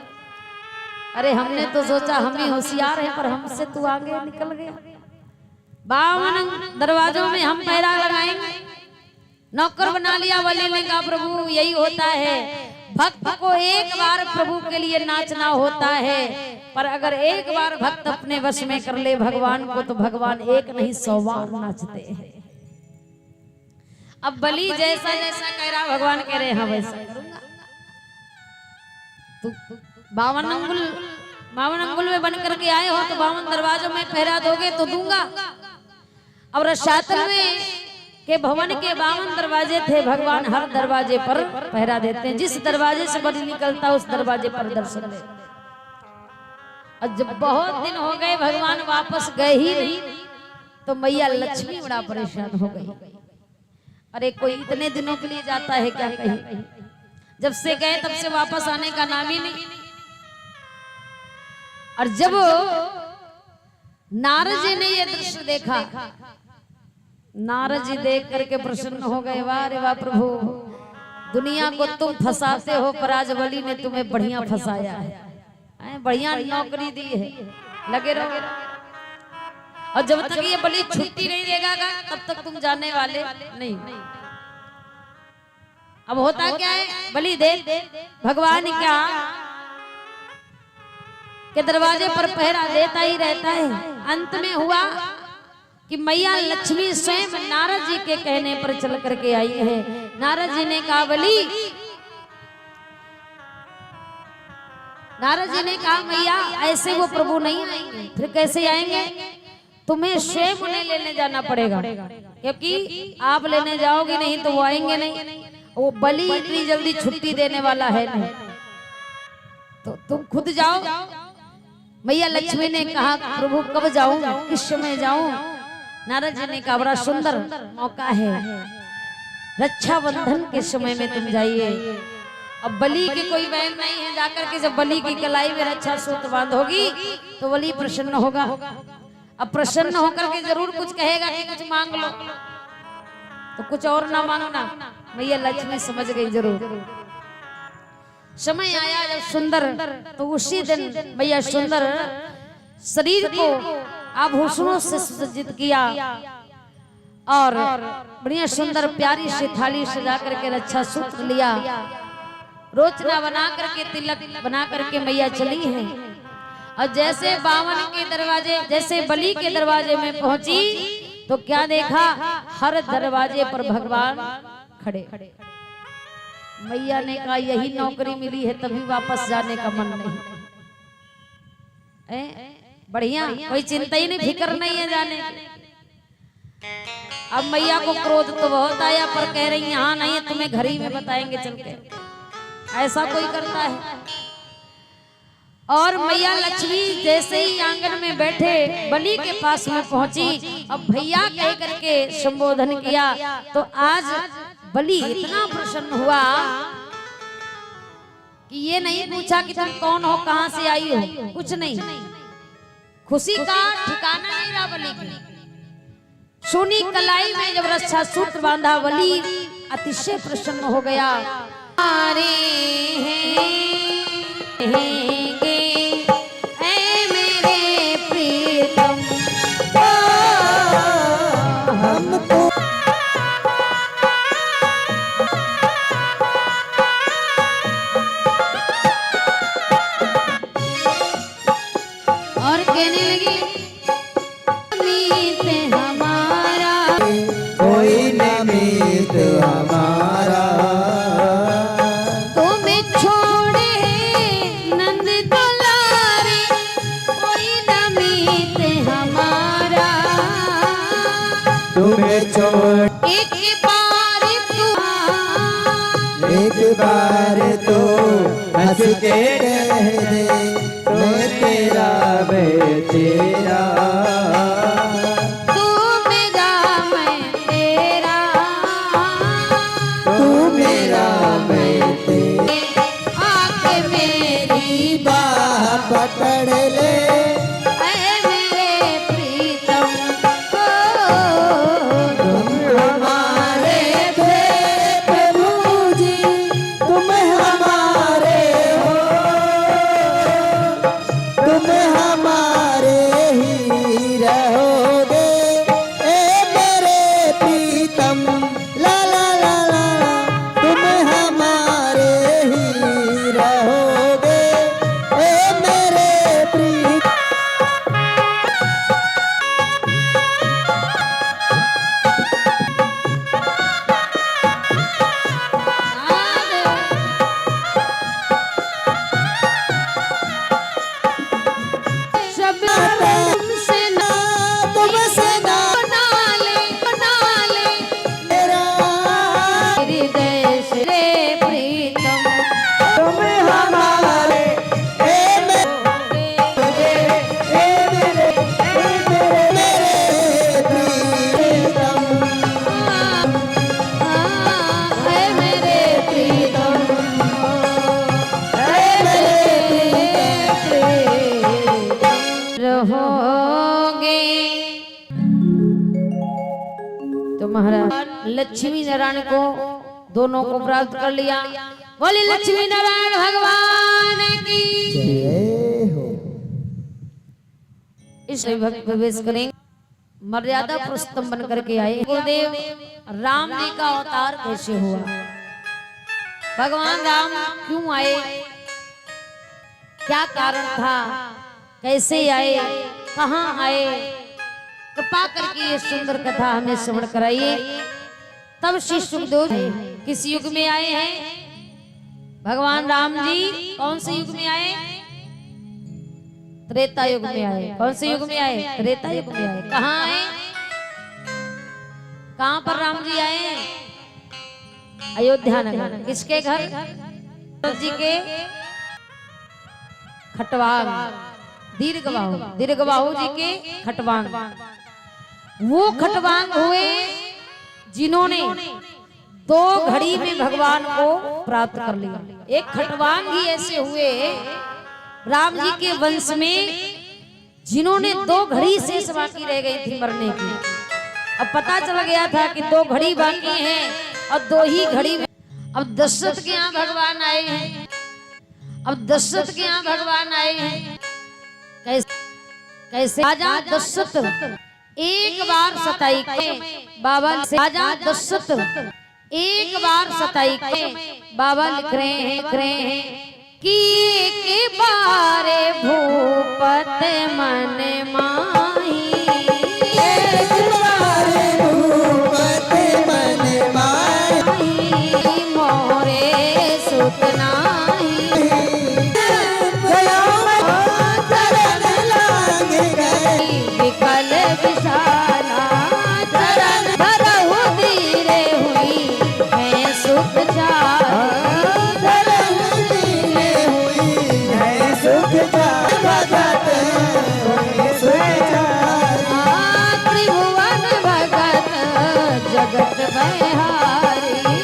अरे हमने तो सोचा हम ही होशियार हैं, पर हमसे तू आगे निकल गया। 52 दरवाजों में हम पहरा लगाएंगे, नौकर बना लिया। बलि ने कहा प्रभु यही होता है, भक्त को एक बार प्रभु के लिए नाचना होता है, पर अगर एक बार भक्त अपने वश में कर ले भगवान को तो भगवान एक नहीं 100 बार नाचते हैं। अब बलि जैसा जैसा कह रहा भगवान कह रहे हाँ वैसा करूंगा। तो 52 अंगुल में बन करके आए हो तो 52 दरवाजों में पहरा दोगे तो दूंगा। अब रसातल में के भवन के 52 दरवाजे थे, भगवान हर दरवाजे पर पहरा देते हैं। जिस दरवाजे से बलि निकलता उस दरवाजे पर दर्शन दे। और जब बहुत दिन हो गए भगवान वापस गए ही नहीं, तो मैया लक्ष्मी बड़ा परेशान हो गई। अरे कोई इतने दिनों के लिए जाता है क्या कहीं, जब से गए तब से वापस आने का नाम ही नहीं। और जब नारद जी ने ये दृश्य देखा, नारद जी देख करके प्रसन्न हो गए। वाह रे वाह प्रभु, दुनिया को तुम फंसाते हो पर आज बलि ने तुम्हें बढ़िया फंसाया है, बढ़िया नौकरी दी है, लगे रहो। और जब तक ये बलि छुट्टी नहीं देगा तब तक तुम जाने वाले नहीं। अब होता क्या है, बलि दे भगवान क्या के दरवाजे पर पहरा देता ही रहता है। अंत में हुआ कि मैया लक्ष्मी स्वयं नारद जी के कहने पर चल करके आई है। नारद जी ने कहा बलि, नारद जी ने कहा मैया ऐसे वो प्रभु नहीं आएंगे। फिर कैसे आएंगे, तुम्हें स्वयं उन्हें लेने जाना पड़ेगा, क्योंकि आप लेने जाओगे नहीं तो वो आएंगे नहीं। वो बलि इतनी जल्दी छुट्टी देने वाला है नहीं, तो तुम खुद जाओ। मैया लक्ष्मी ने कहा प्रभु कब जाऊं, किस समय जाऊं। नारद जी ने कहा बड़ा सुंदर मौका है, रक्षाबंधन के समय में तुम जाइए। अब बलि के कोई बहन नहीं है, जाकर के जब बलि की कलाई में रक्षा सूत्र बांध होगी तो बलि प्रसन्न होगा। अब प्रसन्न होकर के जरूर कुछ कहेगा कि कुछ मांग लो, तो कुछ और ना मांगना। मैया लक्ष्मी समझ गई जरूर। समय आया जब सुंदर, तो उसी दिन मैया सुंदर शरीर को आभूषणों से सुसज्जित किया और बढ़िया सुंदर प्यारी सी थाली सजा करके रक्षा सूत्र लिया, रोचना बना करके तिलक बना करके मैया चली है। और जैसे बावन के दरवाजे, जैसे बलि के दरवाजे में पहुंची तो क्या देखा, हर दरवाजे पर भगवान खड़े। मैया ने कहा यही नौकरी मिली है तभी वापस जाने का मन नहीं। बढ़िया, कोई चिंता ही नहीं, फिक्र नहीं है जाने। अब मैया को क्रोध तो बहुत आया, पर कह रही यहाँ नहीं, तुम्हें घर ही में बताएंगे चल के। ऐसा कोई करता है। और मैया लक्ष्मी जैसे ही आंगन में बैठे बलि के पास में पहुंची, अब भैया कह करके संबोधन किया, तो आज बलि इतना प्रसन्न हुआ कि ये नहीं पूछा कि तुम कौन हो, कहां से आई हो, कुछ नहीं। खुशी का ठिकाना नहीं रहा बलि की। सोनी कलाई में जब रक्षा सूत्र बांधा बलि अतिशय प्रसन्न हो गया। मेरे प्रीतम हमको और कहने लगी मीत हमारा, कोई न मीत हमारा, तुम्हें छोड़े नंद दुलारे, कोई न मीत हमारा, तुम्हें छोड़ एक बार तू, एक बार तो हंस के कह दे, मैं तेरा मैं तेरा, तू मेरा मैं तेरा, तू मेरा मैं तेरा। आके मेरी बाह पकड़ ले, ऐ मेरे प्रीतम को, तुम हमारे थे प्रभु जी, तुम हमारे हो, तुम हमारे ही रहोगे। ए मेरे प्रीतम ला ला ला ला, तुम हमारे ही रहोगे। ए मेरे प्रीतम सब तुमसे ना, तुमसे ना बना ले मेरा, हृदय से रे प्रीतम, तुम हमारे। ए मेरे मेरे प्रीतम, ऐ मेरे प्रीतम, ए मेरे रहोगे। तो महाराज लक्ष्मी नारायण को दोनों को प्राप्त कर लिया। बोली लक्ष्मी नारायण भगवान की। जय हो। इस भक्त प्रवेश करेंगे। मर्यादा पुरुषोत्तम बन करके आए। गुरुदेव राम जी का अवतार कैसे हुआ, भगवान राम क्यों आए, क्या कारण था, कैसे आए, कहाँ आए, कृपा करके ये सुंदर कथा हमें श्रवण कराइए। तब श्री सुखदेव किस युग में आए हैं? भगवान राम जी कौन से युग में आए? त्रेता युग में आए। कौन से युग में आए? त्रेता युग में आए। कहाँ आए? कहाँ पर राम जी आए हैं? अयोध्या नगर। किसके घर? जी के खटवांग, दीर्घबाहु जी के खटवांग। वो खटवांग हुए जिन्होंने 2 घड़ी में भगवान को प्राप्त कर लिया। एक खटवांग ही ऐसे हुए राम जी के वंश में जिन्होंने 2 घड़ी शेष बाकी रह गई थी मरने की। अब पता चल गया था कि 2 घड़ी बाकी हैं और 2 ही घड़ी में अब दशरथ के यहाँ भगवान आए हैं। अब दशरथ के यहाँ भगवान आए हैं। कैसे? राजा दशरथ एक बार सताई के बाबा, राजा दशरथ एक बार सताई के बाबा लिख रहे हैं कि एक बारे भूपत मन माही, एक बार भूपत मन माही, मोरे सुत नाही, गया चरण लाग गए, विकल विशाला चरण धरहु धीरे हुई मैं सुत चाही, चरण धीरे हुई है सुख चार, भगत हुई सुख चार, त्रिभुवन भगत जगत बहारी।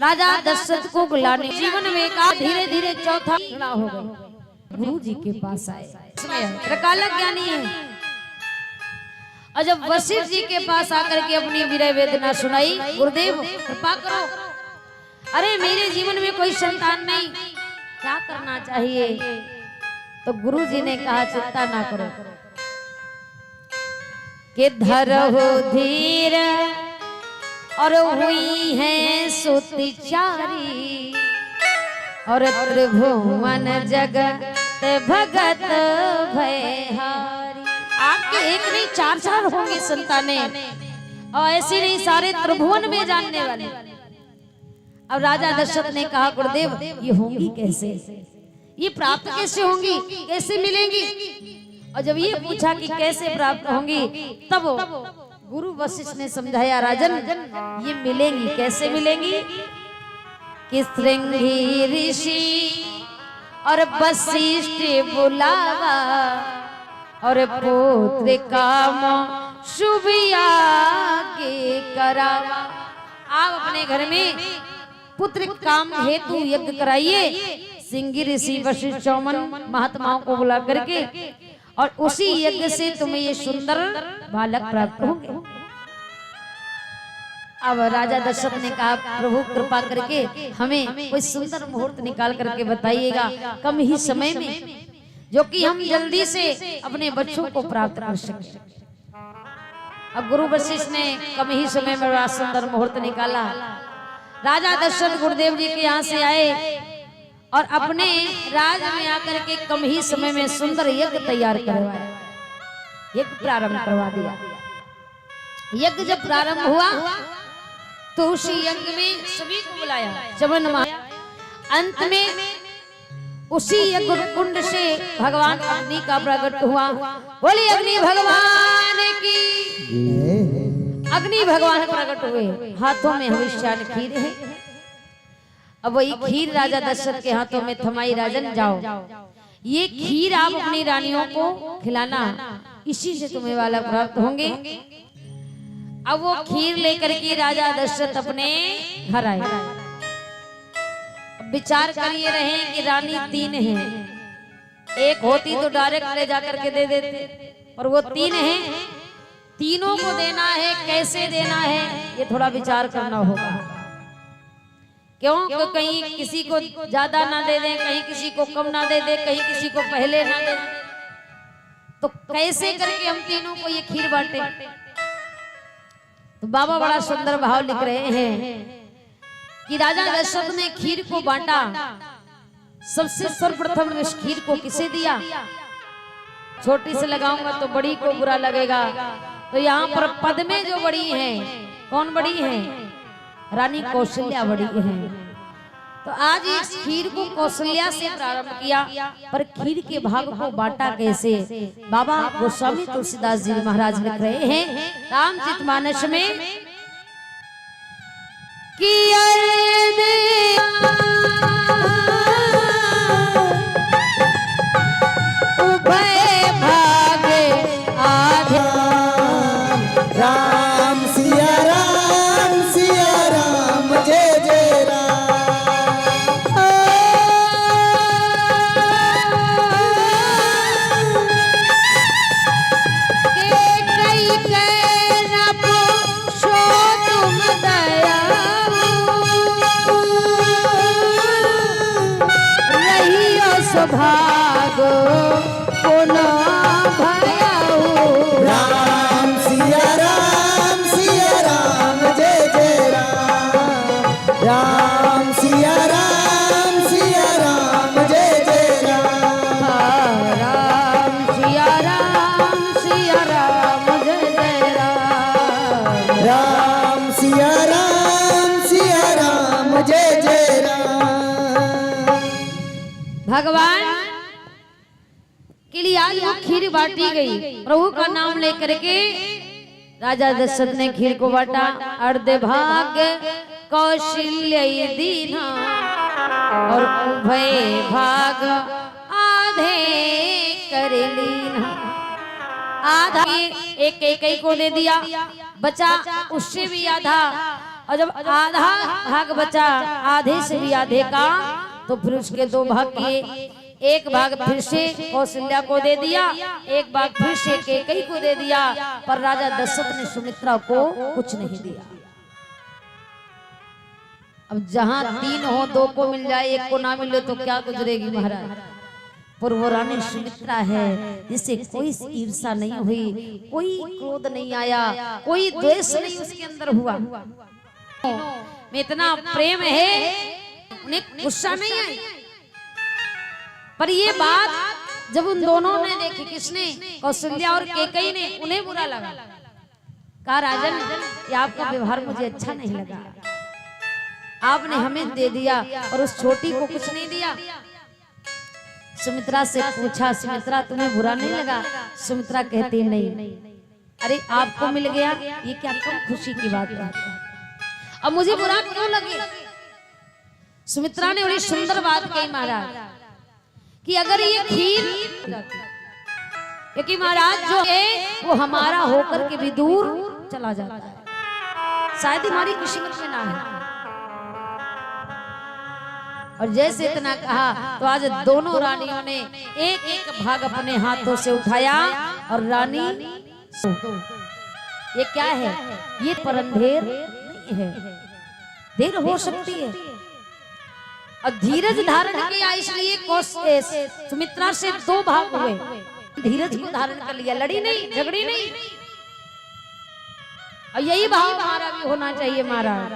राजा दशरथ को बुलाने जीवन में का धीरे धीरे चौथा खड़ा हो गए। गुरु जी के पास आए, त्रिकालज्ञ ज्ञानी है। और जब वशिष्ठ जी के पास आकर के अपनी विरह वेदना सुनाई, गुरुदेव कृपा करो, अरे मेरे जीवन में कोई संतान नहीं, क्या करना चाहिए? तो गुरु जी ने कहा चिंता ना करो, कि धरहु धीर और हुई है सुतिचारी, और त्रिभुवन जगत भगत भयहारी। आपके एक नहीं 4 होंगे संतानें, और ऐसे नहीं सारे त्रिभुवन में जानने वाले। अब राजा दशरथ ने कहा गुरुदेव ये होंगी कैसे, ये प्राप्त कैसे होंगी, कैसे मिलेंगी? और जब ये पूछा कि कैसे प्राप्त होंगी, तब गुरु वशिष्ठ ने समझाया राजन ये मिलेंगी कैसे मिलेंगी, कि श्रृंगी ऋषि और वशिष्ठ बुलावा, और पुत्र काम शुभ आगे करावा। आप अपने घर में पुत्र काम हेतु यज्ञ कराइए। श्रृंगी ऋषि वशिष्ठ 54 महात्माओं को बुला करके, और उसी यज्ञ से तुम्हें ये सुंदर बालक प्राप्त होंगे। अब राजा दशरथ ने कहा प्रभु कृपा करके हमें कोई सुंदर मुहूर्त निकाल करके बताइएगा कम ही समय में, जो कि हम जल्दी से अपने बच्चों को प्राप्त कर सके। अब गुरु वशिष्ठ ने कम ही समय में बड़ा सुंदर मुहूर्त निकाला। राजा दशरथ गुरुदेव जी के यहाँ से आए और अपने राज में आकर के कम ही समय में सुंदर यज्ञ तैयार करवाया, यज्ञ प्रारंभ करवा दिया। यज्ञ जब प्रारंभ हुआ तो उसी यज्ञ में सभी को बुलाया, चवन माया। अंत में उसी यज्ञ कुंड से भगवान अग्नि का प्रकट हुआ। बोली अग्नि भगवान की। अग्नि भगवान प्रकट हुए, हाथों में हविष्यान खीर है। अब वही खीर राजा दशरथ के हाथों में थमाई, राजन जाओ ये खीर आप अपनी रानियों को खिलाना, इसी से तुम्हें वाला प्राप्त होंगे। अब वो खीर लेकर के राजा दशरथ अपने घर आए। विचार करिए रहे कि रानी 3 हैं, एक होती तो डायरेक्ट ले जाकर के दे देते, और वो 3 हैं, तीनों को देना है, कैसे देना है ये थोड़ा विचार करना होगा। क्यों? कहीं किसी को ज्यादा ना दे दें, कहीं किसी को कम ना दे दें, कहीं किसी को पहले ना दे, तो कैसे करके हम तीनों को ये खीर बांटे। तो बाबा बड़ा सुंदर भाव लिख रहे हैं कि राजा दशरथ ने खीर को बांटा। सबसे सर्वप्रथम इस खीर को किसे दिया? छोटी से लगाऊंगा तो बड़ी को बुरा लगेगा। तो यहाँ पर पद में जो बड़ी है, कौन बड़ी है? रानी कौशल्या बड़ी है। तो आज इस खीर को कौशल्या से प्रारंभ किया, पर खीर के भाग को बांटा कैसे? बाबा गोस्वामी तुलसीदास जी महाराज लिख रहे हैं रामचरितमानस में कि उभय भागे आधे। राम सिया राम जय जय राम। भागो पुनः भयाऊ। राम सिया राम जय जय राम। राम सिया राम जय जय राम। राम सिया राम जय जय राम। राम सिया राम जय जय राम। भगवान के लिए आज वो खीर बांटी गई। प्रभु का नाम लेकर के राजा दशरथ ने खीर को बांटा। अर्ध भाग्य कौशल्य दीना और उभय भाग आधे कर लीना। आधा एक को दे दिया, बचा उससे भी आधा। और जब आधा भाग बचा आधे से भी आधे का, तो फिर उसके दो भाग किए। एक भाग फिर से कौशल्या को दे दिया, एक भाग फिर से कैकेयी को दे दिया। पर राजा दशरथ ने सुमित्रा को कुछ नहीं दिया। अब जहां तीन हो, दो को मिल जाए, एक को ना मिले तो क्या गुजरेगी महाराज। पर वो रानी सुमित्रा है जिसे कोई ईर्षा नहीं हुई, कोई क्रोध नहीं आया, कोई द्वेष नहीं उसके अंदर हुआ। में इतना प्रेम है, उन्हें गुस्सा नहीं आई। पर ये बात जब उन दोनों ने देखी, किसने? कौशल्या और कैकेयी ने, उन्हें बुरा लगा। कहा राजन, ये आपका व्यवहार मुझे अच्छा नहीं लगा। आपने हमें दे दिया और उस छोटी को कुछ नहीं दिया। सुमित्रा से पूछा, सुमित्रा तुम्हें बुरा नहीं लगा? सुमित्रा कहती नहीं। अरे आपको मिल गया, ये क्या कम खुशी की बात है, अब मुझे बुरा क्यों लगे? सुमित्रा ने बड़ी सुंदर बात कही महाराज कि अगर ये खीर, क्योंकि महाराज जो है वो हमारा होकर के भी दूर चला जाता है, शायद हमारी किस्मत में ना है। और जैसे इतना कहा तो आज दोनों रानियों ने एक एक भाग अपने हाथों से उठाया और रानी, ये क्या है? ये परंधेर नहीं है, देर हो सकती है। और धीरज धारण किया, इसलिए सुमित्रा से दो भाग हुए। धीरज को धारण कर लिया, लड़ी नहीं, झगड़ी नहीं। और यही भाव हमारा भी होना चाहिए महाराज,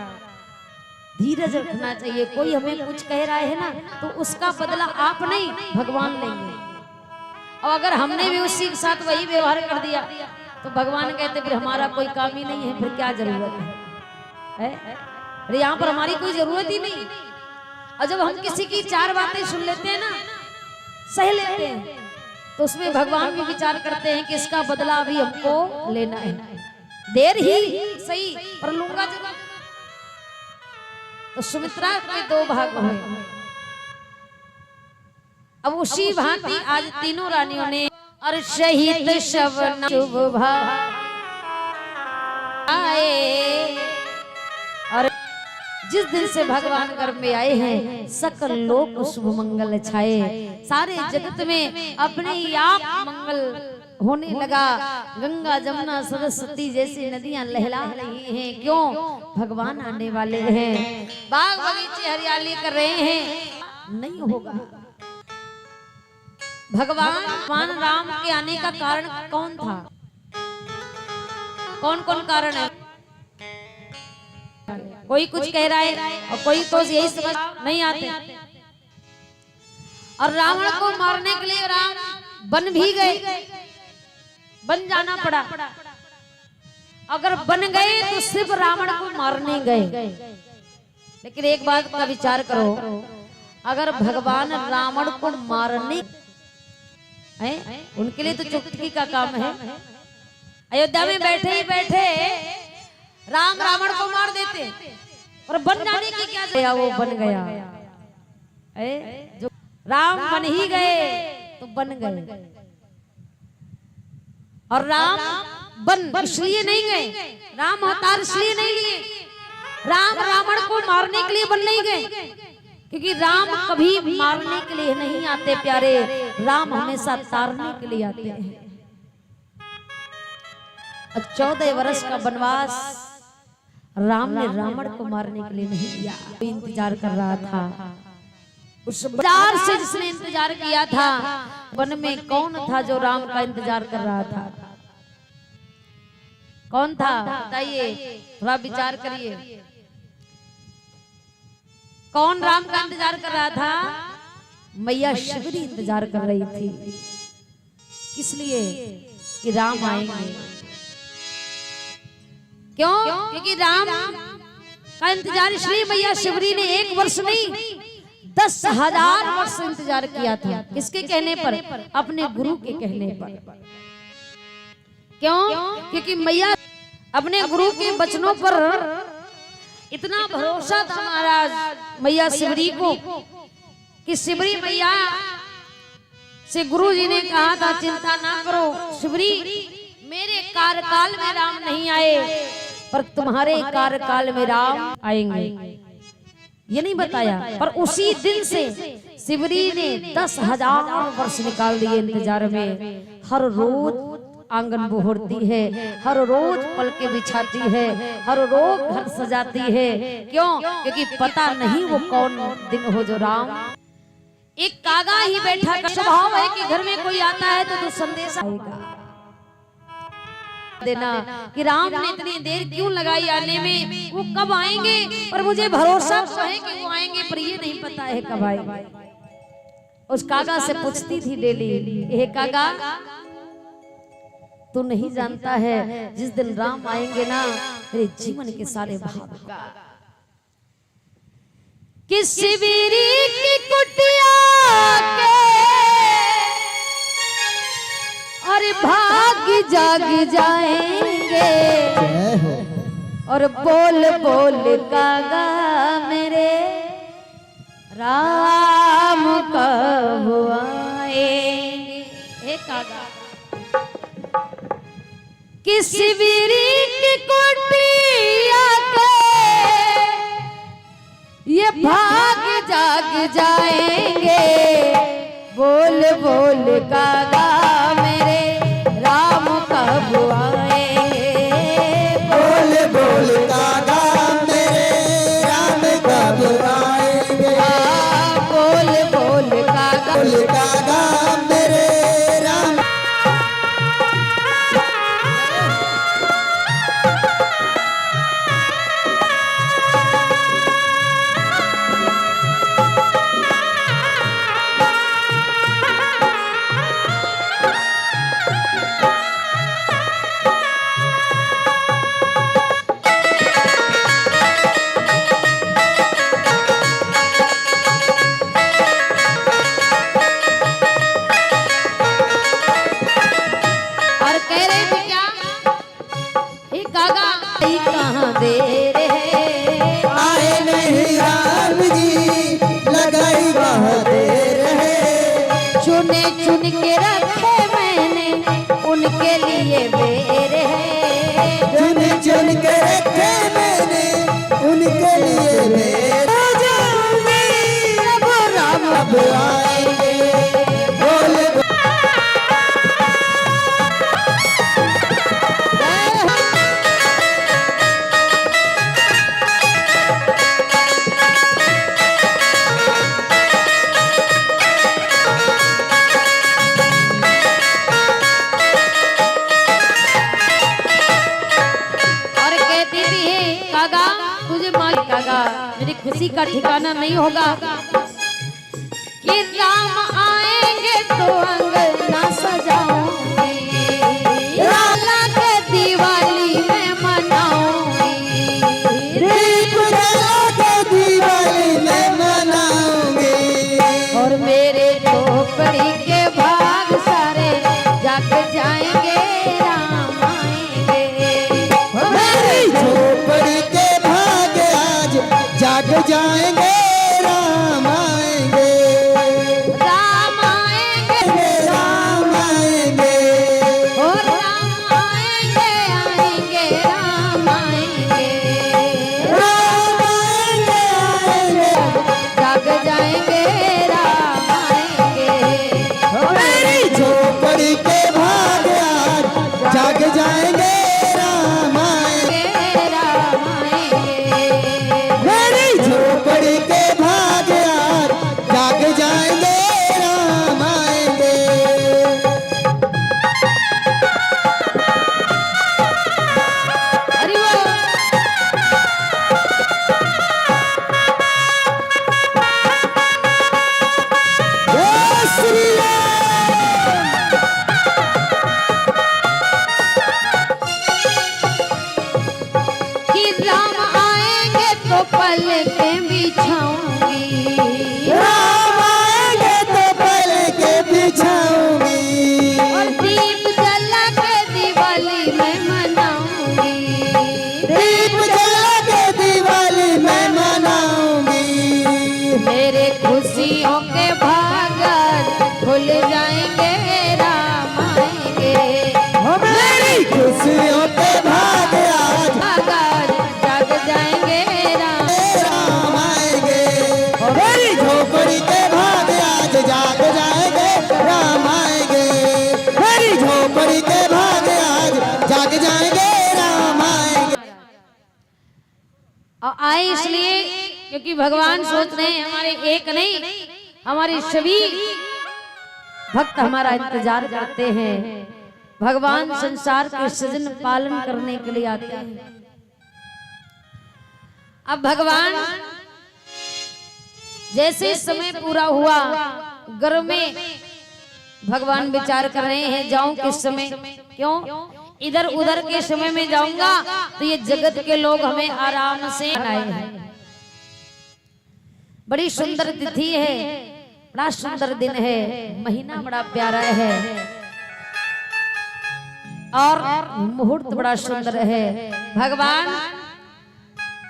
धीरज रखना चाहिए। कोई हमें कुछ कह रहा है ना, तो उसका बदला आप नहीं, भगवान लेंगे। और अगर हमने भी उसी के साथ वही व्यवहार कर दिया तो भगवान कहते फिर हमारा कोई काम ही नहीं है, फिर क्या जरूरत है? अरे यहाँ पर हमारी कोई जरूरत ही नहीं। और जब हम किसी की चार बातें सुन लेते हैं ना, सह लेते हैं, तो उसमें भगवान भी विचार करते हैं कि इसका बदला भी हमको लेना है, देर ही सही पर लूंगा जरूर। तो सुमित्रा के दो भाग हुए। अब उसी भांति आज तीनों रानियों ने और शहीद शवन शुभ आए। और जिस दिन से भगवान गर्भ में आए हैं, सकल लोक शुभ मंगल छाए। सारे जगत में अपने आप मंगल होने लगा। गंगा जमुना सरस्वती जैसी नदियां लहला रही हैं। क्यों? भगवान आने वाले हैं, बाग बगीचे हरियाली कर रहे हैं। नहीं होगा। भगवान राम के आने का कारण कौन था? कौन कौन कारण है? कोई कुछ कह रहा है और कोई तो यही समझ नहीं आते। और रावण को मारने के लिए राम बन भी गए, बन जाना पड़ा। अगर बन गए तो सिर्फ रावण को मारने गए। लेकिन एक बात का विचार करो, अगर भगवान रावण को मारने है, उनके लिए तो चुटकी का काम है। अयोध्या में बैठे ही बैठे राम रावण को मार देते और बन जाने की क्या जरूरत है? वो बन गया, जो राम बन ही गए तो बन गए। और राम बन इसलिए नहीं गए, राम अवतार इसलिए नहीं लिए, राम रावण को मारने के लिए बन नहीं गए, क्योंकि राम कभी मारने के लिए नहीं आते प्यारे, राम हमेशा तारने के लिए आते हैं। 14 वर्ष का वनवास राम ने रावण को मारने के लिए नहीं किया, इंतजार कर रहा था। उस बाजार से जिसने इंतजार किया था, वन में कौन था जो राम का इंतजार कर रहा था? कौन था बताइए, थोड़ा विचार करिए। कौन राम का इंतजार कर रहा था? मैया शिवरी इंतजार कर रही थी। किस लिए? कि राम आएंगे। क्यों? क्योंकि राम का इंतजार इसलिए मैया शिवरी ने 1 वर्ष नहीं 10,000 वर्ष इंतजार किया था। किसके कहने पर? अपने गुरु के कहने पर। क्यों? क्योंकि मैया अपने गुरु के वचनों पर इतना भरोसा था महाराज मैया शिवरी को, कि शिवरी मैया से गुरु जी ने कहा था, चिंता ना करो शिवरी, मेरे कार्यकाल में राम नहीं आए, पर तुम्हारे कार्यकाल में राम आएंगे। ये नहीं बताया, पर उसी दिन से शिवरी ने 10,000 वर्ष निकाल दिए इंतजार में। हर रोज आंगन बहोरती है, हर रोज पलके बिछाती है, हर रोज घर सजाती है। क्यों? क्योंकि पता नहीं वो कौन दिन हो जो राम। एक कागा ही बैठा का स्वभाव है कि घर में कोई आता है तो संदेश आएगा देना कि राम ने इतनी देर क्यों लगाई आने में, वो कब आएंगे। पर मुझे भरोसा तो है कि वो आएंगे, पर ये नहीं पता है कब आएंगे। उस कागा से पूछती थी डेली, हे कागा, तू नहीं जानता है जिस दिन राम आएंगे ना, तेरे जीवन के सारे भाग किस शिविरी की कुटिया के और भाग जाग जाएंगे। और बोल बोल कागा मेरे राम कब आएंगे। हे कागा, किस शिविरी की कुटिया के ये भाग जाग जाएंगे। बोल बोल कागा मेरे राम कब आएंगे। बोल बोल कागा मेरे राम कब आएंगे। बोल बोल कागा, बोल कागा मेरे राम। कहाँ देर है, आए नहीं राम जी, लगाई वहाँ देर है। चुने चुन के रखे मैंने उनके लिए बेर है। चुन चुन के रखे मैंने उनके लिए बेर। प्रभु राम अब आएंगे। बोल और कहती भी है खुशी का ठिकाना नहीं होगा कि राम आएंगे तो अंगना सजाऊंगी, लाला के दिवाली में मनाऊंगी, दीप जला के दिवाली में मनाऊंगी, और मेरे झोपड़ी के भाग सारे जग जाएंगे, राम आएंगे। मेरी झोपड़ी के भाग आज जाग जाएंगे, राम आएंगे, राम आएंगे, राम आएंगे, और राम आएंगे, आएंगे, राम आएंगे, राम आएंगे, आएंगे। जग जाएंगे, राम आएंगे। मेरी झोपड़ी के भाग आज जाग जाएंगे, राम आएंगे, राम आएंगे। मेरी झोपड़ी के भाग आज जाग जाएंगे, राम आएंगे। अरे वाह! जय श्री राम। कि राम आएंगे तो पलकें बिछाऊंगी, राम आएंगे तो पलके बिछाऊंगी, और दीप जला के दिवाली में मनाऊंगी, दीप जला के दिवाली में मनाऊंगी, मेरे खुशियों के भागर खुल जाएंगे, राम आएंगे, मेरी खुशियों के भाग आज भागर जग जाएंगे, राम राम आएंगे, मेरी झोपड़ी के भाग आज जाग जाएंगे, राम आएंगे, मेरी झोपड़ी के भाग आज जाग जाएंगे, राम आएंगे। और आए इसलिए क्योंकि भगवान सोच रहे हैं हमारे एक नहीं, हमारे सभी भक्त हमारा इंतजार करते हैं। भगवान संसार के सृजन पालन करने के लिए आते हैं। अब भगवान जैसे समय पूरा हुआ, घर में भगवान विचार कर रहे हैं जाऊं किस समय, क्यों इधर उधर के समय में जाऊंगा तो ये जगत के लोग हमें आराम से आए हैं। बड़ी सुंदर तिथि है, बड़ा सुंदर दिन है, महीना बड़ा प्यारा है और मुहूर्त बड़ा सुंदर है। भगवान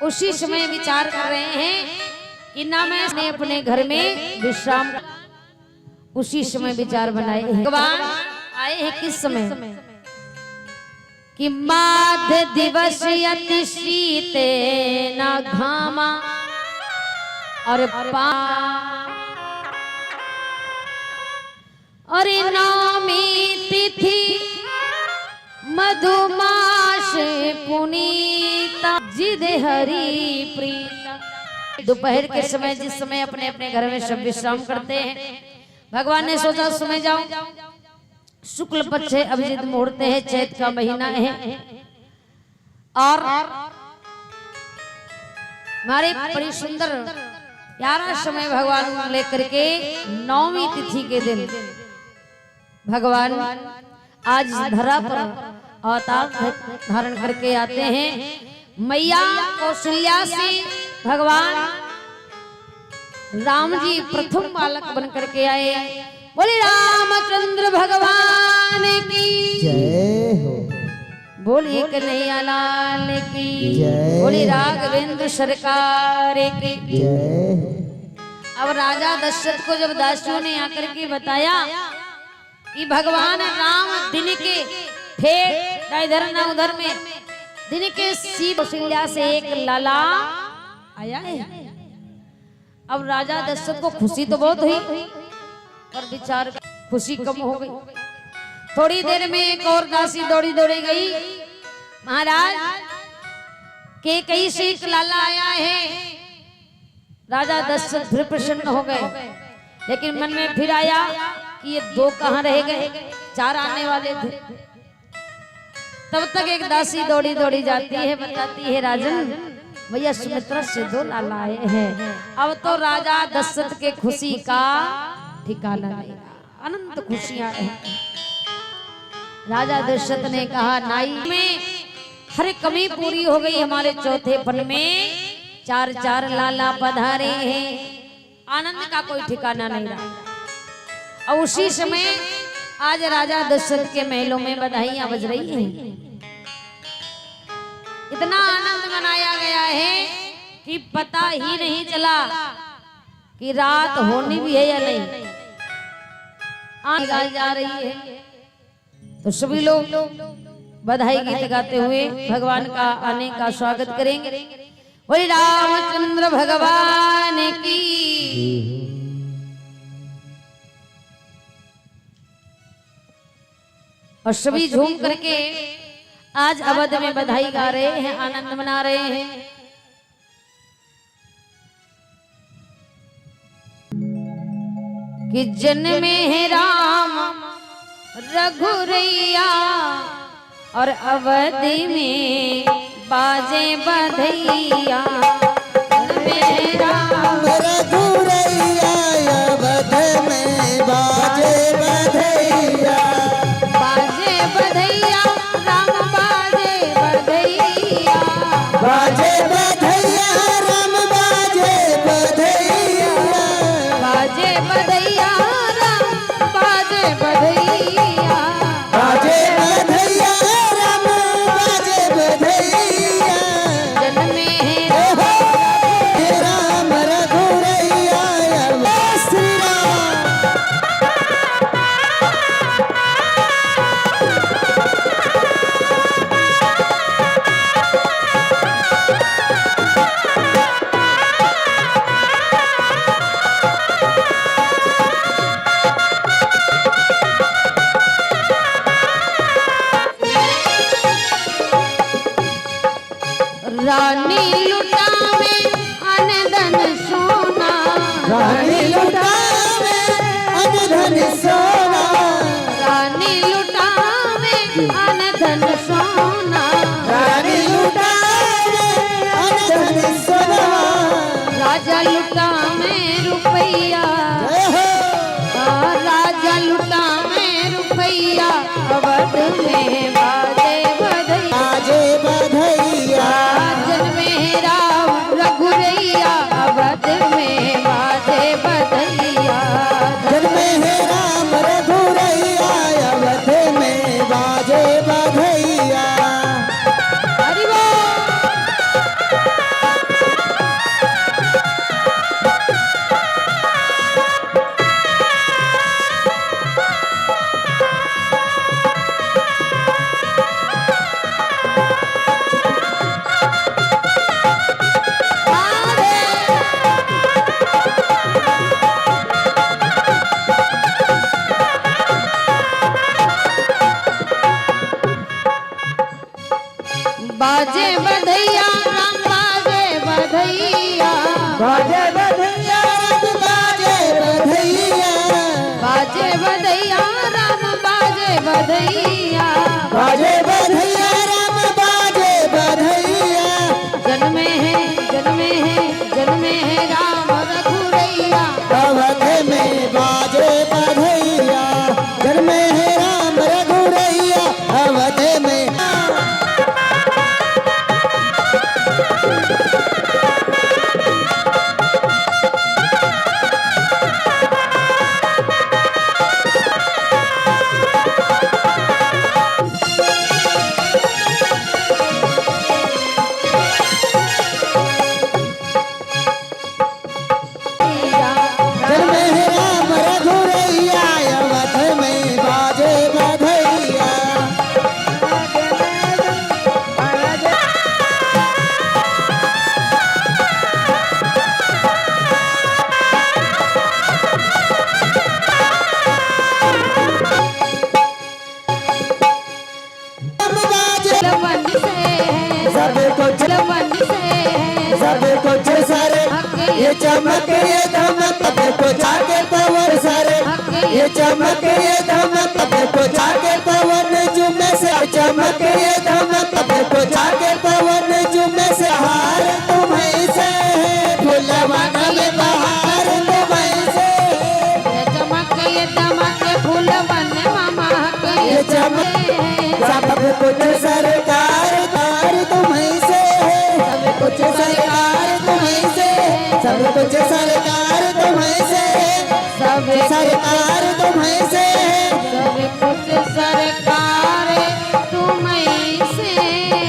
उसी समय विचार कर रहे हैं कि ना मैं अपने घर में विश्राम, उसी समय विचार बनाए हैं। भगवान आए हैं किस समय कि माध दिवस अति शीते न घामा और और नौमी तिथि मधुमास पुनीता जिद हरि प्रीता। दोपहर के समय जिस समय अपने अपने घर में सब विश्राम करते हैं, भगवान ने सोचा उस समय जाऊं। शुक्ल पक्ष है, अभिजित मुहूर्त है, चैत का महीना है और हमारे बड़ी सुंदर प्यारा समय भगवान लेकर के नौवीं तिथि के दिन भगवान आज धरा पर अवतार धारण करके आते हैं। मैया कौशल्या से भगवान राम जी प्रथम बालक बन करके आए। बोले रामचंद्र भगवान की जय हो, बोलिए कन्हैया लाल की जय। बोले राघवेंद्र सरकार की जय हो। अब राजा दशरथ को जब दासियों ने आकर के बताया कि भगवान राम दिन के फेर न इधर न उधर में दिन के सी कौशल्या से एक लाला आया है। अब राजा दशरथ को खुशी तो बहुत हुई पर विचार खुशी कम हो गई। थोड़ी देर में एक और दासी दौड़ी दौड़ी गई, महाराज के कई से एक लाला आया है। राजा दशरथ फिर प्रसन्न हो गए, लेकिन मन में फिर आया कि ये दो कहाँ रह गए, चार आने वाले थे। तब तक एक दासी दौड़ी दौड़ी जाती है, बताती है राजन भैया सुमित्रा से 2 लाल आए हैं। अब तो राजा दशरथ के खुशी का ठिकाना नहीं रहा, अनंत खुशियां हैं। राजा दशरथ ने कहा नाई में हर कमी पूरी हो गई, हमारे चौथे फन में 4 लाला पधारे हैं, आनंद का कोई ठिकाना नहीं रहा। और उसी समय आज राजा दशरथ के महलों में बधाइयां बज रही हैं। इतना आनंद मनाया गया है कि पता ही नहीं चला कि रात होनी भी है या नहीं, आग गाई जा रही है। तो सभी लोग बधाई गीत गाते हुए भगवान का आने का स्वागत करेंगे। बोले रामचंद्र भगवान की। और सभी झूम करके आज अवध में बधाई गा रहे हैं, आनंद मना रहे हैं। कि जन्मे है राम रघुरैया और अवधि में बाजे बधैया। जन्मे है राम रघुरैया अवध में बाजे बधैया। बाजे बधैया राम बाजे बधैया। बाजे बधैया राम बाजे बधैया। बाजे बधैया राम बाजे बधैया। बाजे बधैया राम बाजे बधैया। जन्मे है राम रघुरैया अवध श्री राम। रानी लुटावे अनधन सोना। रानी लुटावे अनधन सोना। रानी लुटावे अनधन सोना। रानी लुटावे अनधन सोना। राजा लुटावे रुपैया। जय हो। राजा लुटावे रुपैया। अवध में बाजे बधैया। बाजे बधैया। जन्मे है राम रघुरैया। अवध में बाजे बधैया। जन्मे है राम रघुरैया अवध में बाजे बधैया। हरि बोल। बाजे बधैया राम बाजे बधैया। बाजे बधैया राम बाजे बधैया। बाजे बधैया राम बाजे बधैया। बाजे बधैया राम बाजे बधैया। जन्मे है राम रघुरैया। अवध में बाजे बधैया। जन्मे है राम रघुरैया अवध में। जन्मे है राम रघुरैया अवध में बाजे बधैया। राम बाजे लवन से सब कुछ लवन से सब कुछ सारे ये चमक ये धमक देखो जाके पवन सारे। ये चमक ये धमक देखो जाके पवन जुमे से। चमक ये धमक देखो जाके पवन जुमे से। हार तू कुछ सरकार तुम्हीं से है, सब कुछ सरकार तुम्हीं से, सब कुछ सरकार तुम्हीं से, सब सरकार तुम्हीं से, सब कुछ सरकार तुम्हीं से है।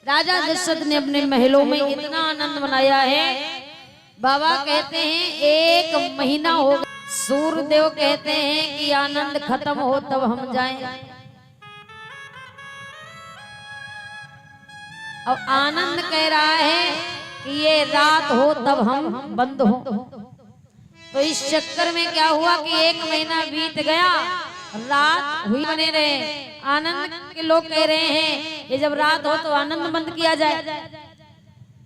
राजा दशरथ ने अपने महलों में इतना आनंद मनाया है, बाबा कहते हैं 1 महीना हो गया। सूर्यदेव कहते हैं कि आनंद खत्म हो तब हम जाएं। अब आनंद कह रहा है कि ये रात हो तब हम बंद हो। तो इस चक्कर में क्या हुआ कि 1 महीना बीत गया, रात हुई बने रहे। आनंद के लोग कह रहे हैं ये जब रात हो तो आनंद बंद किया जाए,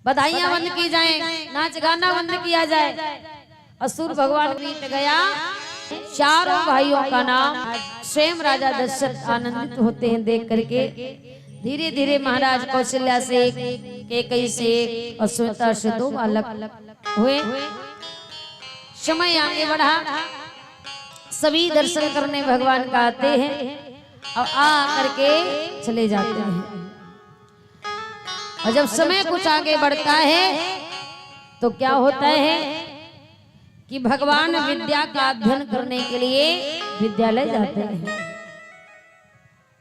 बधाइयां बंद की जाए, नाच गाना बंद किया जाए। असुर भगवान बीत गया। चारों भाइयों का नाम स्वयं राजा दशरथ आनंदित होते हैं देख करके। धीरे धीरे महाराज कौशल्या से, कैकेयी से और सुमित्रा से 2 बालक हुए। समय आगे बढ़ा, सभी दर्शन करने भगवान का आते हैं और आ करके चले जाते हैं। और जब समय कुछ आगे बढ़ता है तो क्या होता है कि भगवान विद्या का अध्ययन करने के लिए विद्यालय जाते हैं।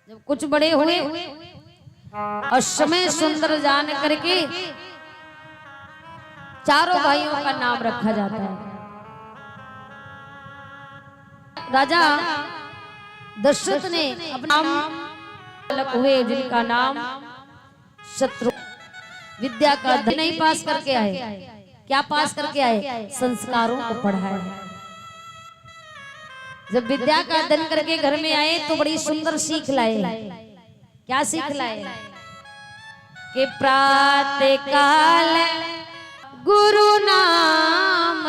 जब कुछ बड़े हुए और समय सुंदर जान करके चारों भाइयों का नाम रखा जाता है। राजा दशरथ ने अपना बालक हुए जिनका नाम शत्रु, विद्या का अध्ययन नहीं पास करके आए। क्या पास करके आए? संस्कारों को पढ़ाया। जब विद्या का अध्ययन करके घर में आए तो बड़ी सुंदर सीख लाए। क्या सीख लाए? कि प्रातः काल गुरु नाम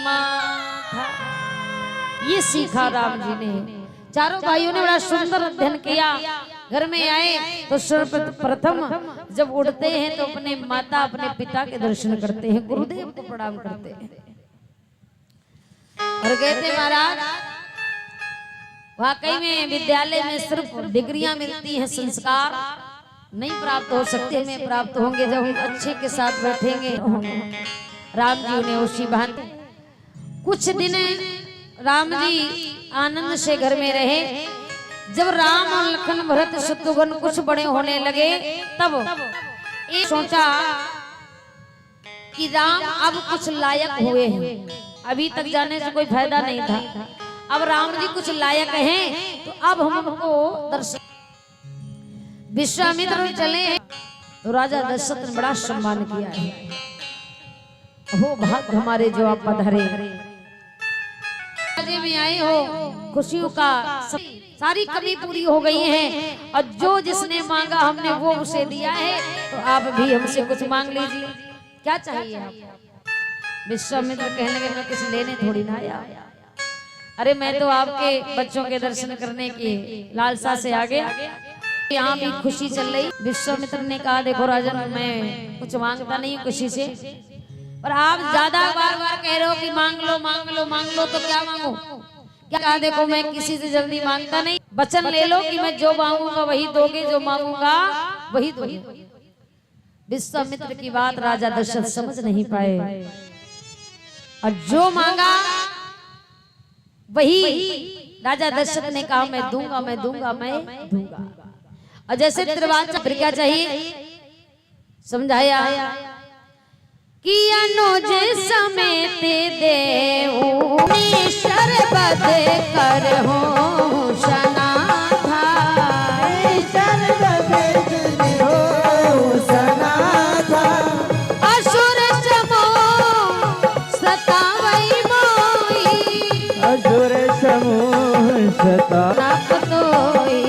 माथा, ये सीखा राम जी ने। चारों भाइयों ने बड़ा सुंदर अध्ययन किया। घर में आए तो सर्वप्रथम जब उठते हैं तो अपने माता अपने पिता के दर्शन करते हैं, गुरुदेव को प्रणाम करते हैं। और कहते महाराज वाकई में विद्यालय में सिर्फ डिग्रियां मिलती हैं, संस्कार नहीं प्राप्त हो सकते। हमें प्राप्त होंगे जब हम अच्छे के साथ बैठेंगे। राम जी उन्हें उसी भांति कुछ दिन राम जी आनंद से घर में रहे। जब राम और लखन भरत शत्रुघ्न कुछ बड़े होने लगे तब एक सोचा कि राम अब कुछ लायक हुए हैं, अभी तक जाने से कोई फायदा नहीं था। अब राम जी कुछ लायक हैं तो अब हम उनको दर्शन। विश्वामित्र चले तो राजा दशरथ ने बड़ा सम्मान किया है। हो भाग्य हमारे जो आप पधारे, में आए हो, खुशियों का सारी कमी पूरी हो गई है और जो जिसने मांगा हमने वो उसे दिया है, तो आप भी हमसे कुछ मांग लीजिए। क्या चाहिए आपको? विश्वामित्र कहने लगे मैं कुछ लेने थोड़ी ना आया, अरे मैं तो आपके बच्चों के दर्शन करने की लालसा से आ गया। यहाँ भी खुशी चल रही। विश्वामित्र ने कहा देखो राजन, मैं कुछ मांगता नहीं खुशी से, पर आप ज्यादा बार बार कह रहे हो कि मांग लो मांग लो मांग लो, तो क्या मांगो? क्या कहा? देखो मैं किसी से जल्दी मांगता नहीं, वचन ले लो कि मैं जो मांगूंगा वही दोगे, जो मांगूंगा वही दोगे। विश्वामित्र की बात राजा दशरथ समझ नहीं पाए और जो मांगा वही राजा दशरथ ने कहा मैं दूंगा मैं दूंगा मैं दूंगा। और जैसे त्रिवाचा फिर क्या चाहिए समझाया कि अनुज समेत देऊनी शरबत कर हो शना था, शरबत हो सना था। असुर समूह सतावई मोई, असुर समूह सता नप तोई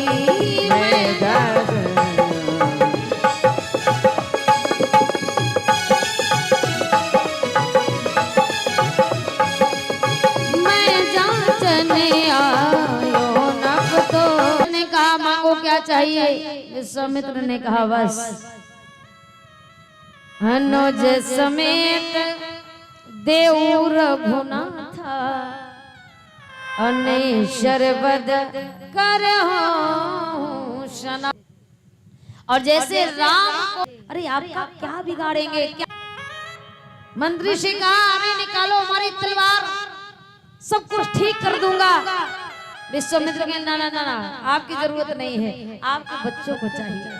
क्या चाहिए? विश्वामित्र ने कहा बस अनुज समेत देव रघुनाथ, शरबद कर शना। और जैसे राम को, अरे आपका क्या बिगाड़ेंगे, क्या मंत्री से कहा हमें निकालो हमारी तलवार, सब कुछ ठीक कर दूंगा। विश्वामित्र के ना ना ना ना, आपकी जरूरत नहीं है, आपके बच्चों को चाहिए।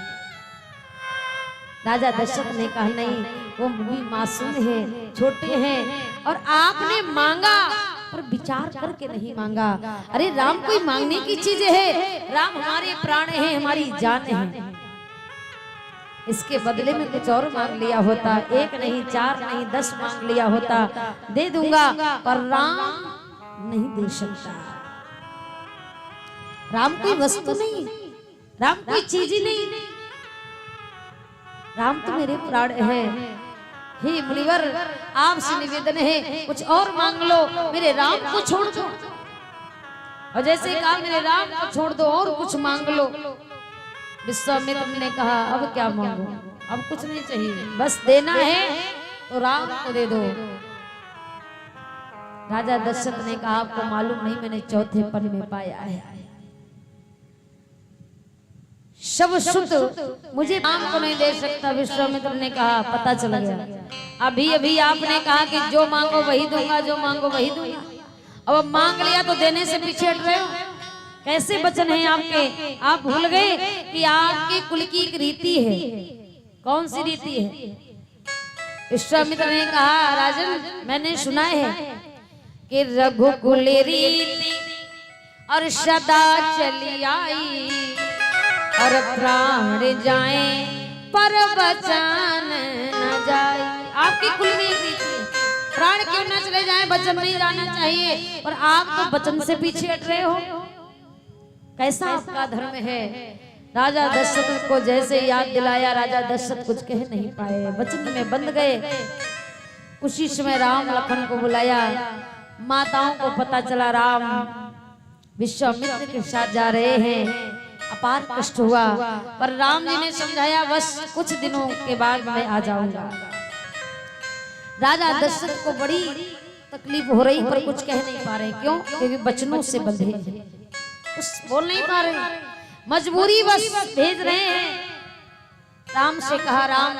राजा दशरथ ने कहा नहीं, वो भी मासूम है, छोटे हैं, और आपने मांगा पर विचार करके नहीं मांगा। अरे राम कोई मांगने की चीज है, राम हमारे प्राण हैं, हमारी जान है। इसके बदले में कुछ और मांग लिया होता, एक नहीं, चार नहीं, 10 मांग लिया होता, दे दूंगा, पर राम नहीं दे सकता। राम कोई वस्तु नहीं, राम कोई चीज ही नहीं, राम तो मेरे प्राण है। हे मुनिवर, आपसे निवेदन है, कुछ और मांग लो, मेरे राम को छोड़ दो। और जैसे कहा मेरे राम को छोड़ दो, और कुछ मांग लो। विश्वामित्र ने कहा अब क्या मांगो, अब कुछ नहीं चाहिए, बस देना है तो राम को दे दो। राजा दशरथ ने कहा आपको मालूम नहीं, मैंने चौथे पन में पाया है, शब सुत मुझे राम को नहीं दे सकता। विश्वामित्र ने कहा पता चल गया, अभी अभी आपने कहा कि जो मांगो वही दूंगा, जो मांगो वही दूंगा। अब मांग लिया तो देने से पीछे हट रहे हो, कैसे वचन है आपके? आप भूल गए कि आपके कुल की एक रीति है। कौन सी रीति है? विश्वामित्र ने कहा राजन, मैंने सुना है कि रघुकुल रीति और सदा चली आई, और प्राण जाए पर वचन न जाए। आपकी कुल में एक रीति है, प्राण क्यों न चले जाए, वचन नहीं जाना चाहिए, और आप तो वचन से पीछे हट रहे हो। कैसा आपका धर्म है? राजा दशरथ को जैसे याद दिलाया, राजा दशरथ कुछ कह नहीं पाए, वचन में बंध गए। उसी समय राम लखन को बुलाया, माताओं को पता चला राम विश्वामित्र के साथ जा रहे हैं, अपार कष्ट हुआ, पर राम जी ने समझाया बस कुछ दिनों के बाद मैं आ जाऊंगा। राजा दशरथ को बड़ी तकलीफ हो रही, पर कुछ कह नहीं पा रहे, क्यों? क्योंकि वचनों से बंधे हैं, कुछ बोल नहीं पा रहे, मजबूरी बस भेज रहे हैं। राम से कहा राम,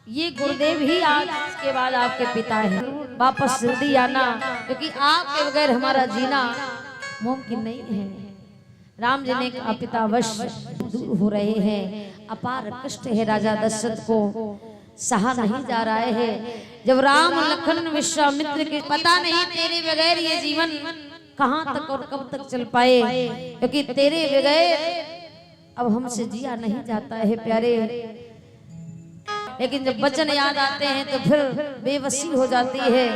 ये गुरुदेव ही आज के बाद आपके पिता हैं, वापस जल्दी आना, क्योंकि आपके बगैर हमारा जीना मुमकिन नहीं है। राम जी ने कहा पिता वश दूर हो रहे हैं, अपार कष्ट है, राजा दशरथ को सहा नहीं जा रहा है। जब राम लखन विश्वामित्र के पता नहीं तेरे बगैर ये जीवन कहां तक और कब तक चल पाए, क्योंकि तेरे बगैर अब हमसे जिया नहीं जाता है प्यारे। लेकिन जब वचन याद आते हैं तो फिर बेबसी हो जाती है,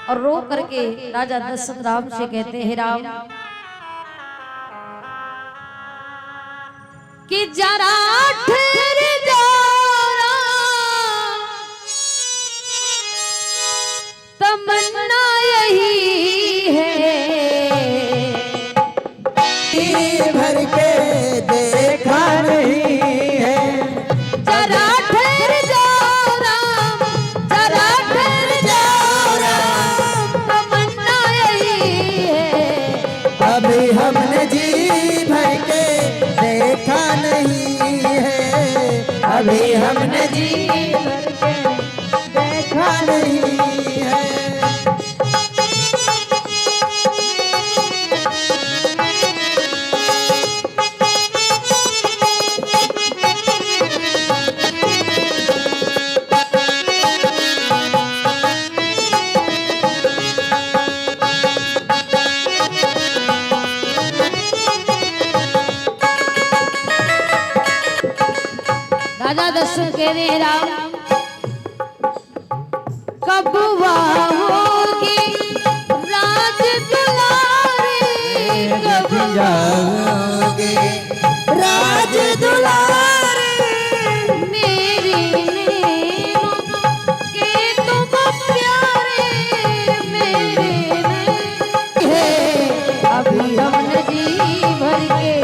और रो करके राजा दशरथ राम से कहते हैं राम कि जरा ठहर जाओ, तमन्ना यही है, भर के देखा नहीं है। जरा ठहर जाओ राम, जरा ठहर जाओ राम, तमन्ना यही है, अभी हमने जी भर के देखा नहीं है, अभी हमने जी भर के देखा नहीं है। राजा दशरथ कह रहे राम कब होगी राज दुलारे, कब जाओगे राज दुलारे, मेरी नैनों के तुम प्यारे, मेरे है अभी हमने जी भर के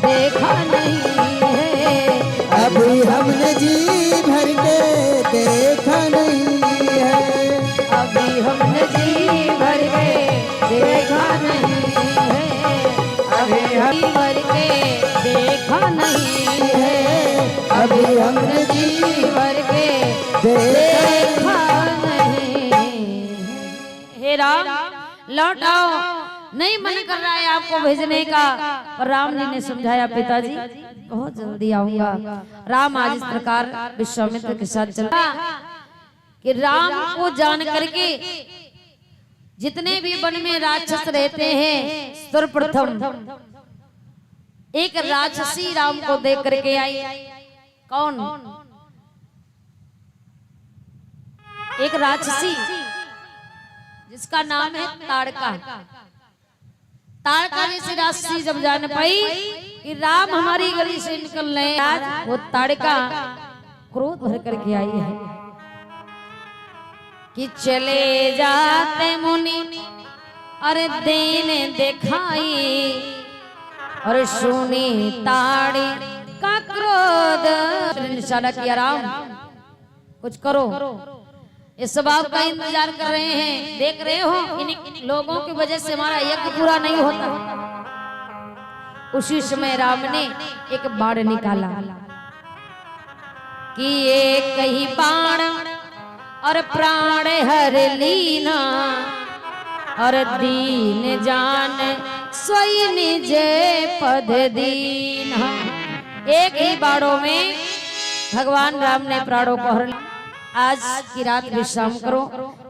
देखा नहीं है, अभी हमने जी भर के देखा नहीं है, अभी हमने जी भर के देखा नहीं जी भर के देखा नहीं है, अभी हमने जी भर के देखा नहीं। हे राम लौट आओ, नहीं मन कर रहा है आपको भेजने का। पर राम जी ने समझाया, पिताजी बहुत जल्दी आऊंगा। राम आज इस प्रकार विश्वामित्र के साथ चला कि राम को जान करके जितने भी वन में राक्षस रहते हैं, सर्वप्रथम एक राक्षसी राम को देख करके आई। कौन? एक राक्षसी जिसका नाम है ताड़का। ताड़का जैसी राक्षसी जब जान पाई कि राम हमारी गली से निकल रहे हैं, आज वो ताड़का क्रोध भर करके आई है कि चले जाते मुनि अरे देने दिखाई, और सुनी ताड़ी का क्रोध। इशारा किया, राम कुछ करो, इस स्वभाव का इंतजार कर रहे हैं, देख रहे हो इन लोगों की वजह से हमारा यज्ञ पूरा नहीं होता। उसी समय राम ने एक बाण निकाला कि एक ही बाण और प्राण हर लीना, और दीन जान सोई निज पद दीना। एक ही बाणों में भगवान राम ने प्राणों को हर लिया। आज की रात विश्राम करो,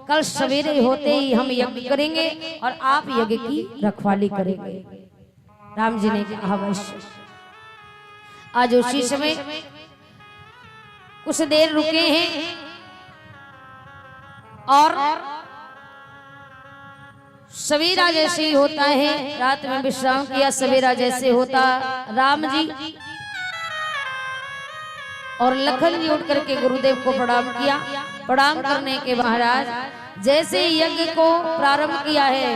कल सवेरे होते ही हम यज्ञ करेंगे और आप यज्ञ की रखवाली करेंगे। राम जी ने कहा अवश्य। आज उसी समय कुछ देर रुके हैं और सवेरा जैसे ही होता है, रात में विश्राम किया, सवेरा जैसे होता, राम जी और लखन जी उठ करके गुरुदेव को प्रणाम किया। प्रणाम करने के महाराज जैसे यज्ञ को प्रारंभ किया है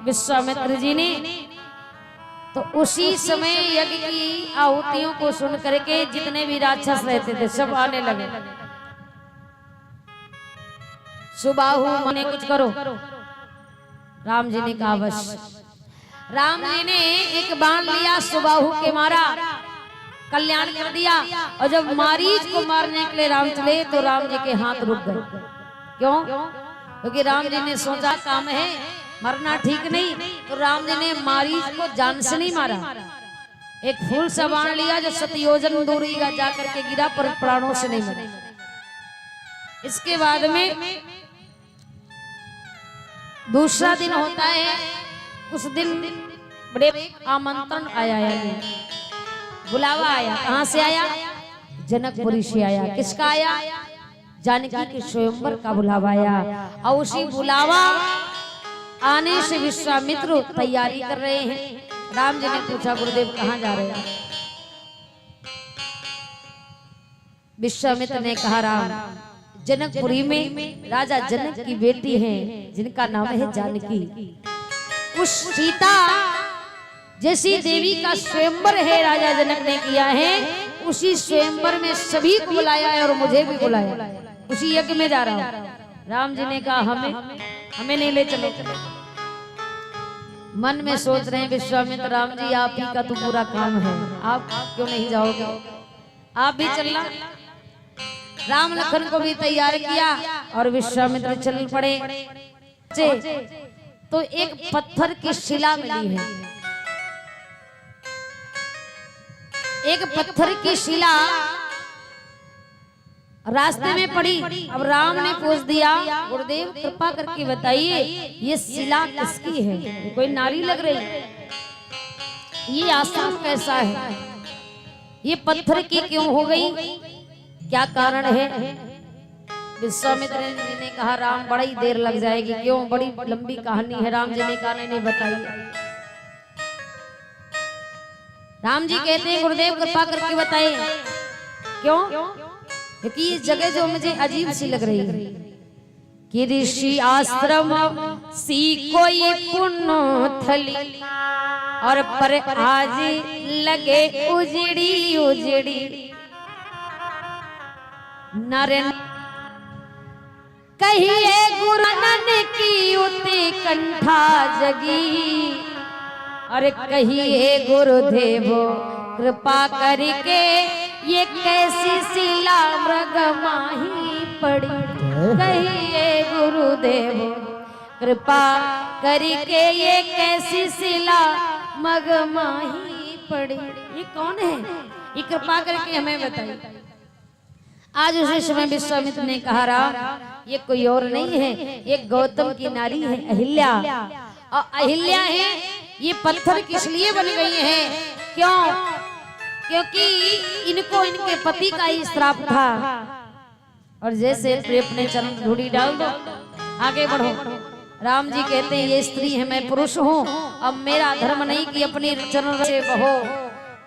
विश्वामित्र जी ने, तो उसी समय यज्ञ की आहुतियों को सुन करके जितने भी राक्षस रहते थे सब आने लगे। सुबाहु मने कुछ करो। राम जी ने कहा अवश्य। राम जी ने एक बाण लिया, सुबाहु के मारा, कल्याण कर दिया। और जब मारीच को मारने के लिए राम चले तो राम जी के हाथ रुक गए। क्यों? क्योंकि राम जी ने सोचा काम है, मरना ठीक नहीं, तो राम जी ने मारीच को जान से नहीं मारा। एक फूल सा बाण लिया जो 7 योजन दूरी का जाकर के गिरा, पर प्राणों से नहीं मरा। इसके बाद में दूसरा दिन होता है, उस दिन बड़े आमंत्रण आया है, बुलावा आया। कहां से आया? जनकपुरी से आया। किसका आया? जानकी के स्वयंवर का बुलावा आया। और उसी बुलावा आने से विश्वामित्र तैयारी कर रहे हैं। राम जी ने पूछा, गुरुदेव कहां जा रहे हैं? विश्वामित्र ने कहा, राम जनकपुरी में राजा जनक की बेटी है जिनका नाम है जानकी। उस सीता जैसी देवी का स्वयंवर है राजा जनक ने किया है, उसी स्वयंवर में सभी को बुलाया है और मुझे भी बुलाया। उसी यज्ञ में जा रहा हूं। राम जी ने कहा हमें नहीं ले चलो। मन में सोच रहे हैं विश्वामित्र, राम जी आप ही का तो पूरा काम है, आप क्यों नहीं जाओगे? आप भी चलना। राम लखन को भी तैयार किया और विश्वामित्र चल पड़े। तो एक पत्थर की शिला मिली है, एक पत्थर की शिला रास्ते में पड़ी। अब राम ने पूछ दिया, गुरुदेव कृपा करके बताइए ये शिला किसकी है? कोई नारी लग रही है, ये आश्रम कैसा है, ये पत्थर की क्यों हो गई, क्या कारण है? विश्वामित्र जी ने कहा, राम बड़ी देर लग जाएगी। क्यों? बड़ी लंबी कहानी है। राम जी ने कहा नहीं बताइए। राम जी कहते हैं, गुरुदेव कृपा करके बताइए। क्यों? क्योंकि ये जगह जो मुझे अजीब सी लग रही है कि ऋषि आश्रम सी कोई पुण्य थली और पर आज लगे उजड़ी उजड़ी। नरेन कहिए गुरनन की उते कंठा जगी अरे कहिए गुरुदेव कृपा करके ये कैसी शिला मृग माही पड़ी। कहिए गुरुदेव कृपा करके ये कैसी शिला मग माही पड़ी। ये कौन है? ये कृपा करके हमें बताइए। आज उसी समय विश्वामित्र ने कहा राम ये कोई और नहीं है, ये गौतम की नारी है अहिल्या। और अहिल्या है ये पत्थर किस लिए बन गई है? क्यों? क्योंकि इनको इनके पति का ही श्राप था। और जैसे अपने चरण धूड़ी डाल दो, आगे बढ़ो। राम जी कहते हैं ये स्त्री है मैं पुरुष हूँ, अब मेरा धर्म नहीं कि अपनी चरण से बहो,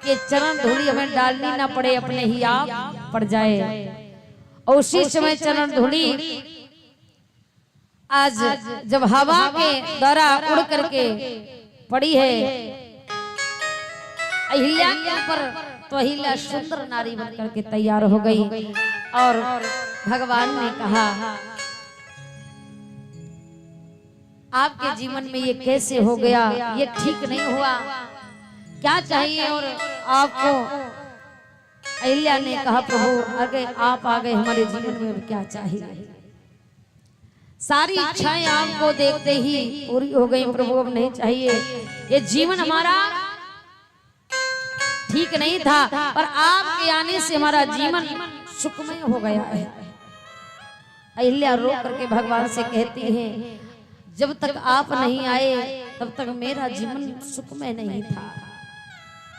कि चरण धूड़ी हमें डालनी ना पड़े, अपने ही आप पड़ जाए। और उसी समय चरण धूड़ी आज जब हवा के द्वारा उड़ करके पड़ी है अहिल्या के ऊपर, तो अहिल्या सुंदर नारी बन करके तैयार हो गई। और भगवान ने कहा आपके जीवन में ये कैसे हो गया? ये ठीक नहीं हुआ, क्या चाहिए? और आपको अहिल्या ने कहा प्रभु अगर आप आ गए हमारे जीवन में क्या चाहिए? सारी इच्छाएं आपको देखते ही पूरी हो गई प्रभु, अब नहीं चाहिए। ये जीवन हमारा ठीक नहीं था, पर आपके आने से हमारा जीवन सुखमय हो गया है। अहिल्या रो करके भगवान से कहती है जब तक आप नहीं आए तब तक मेरा जीवन सुखमय नहीं था।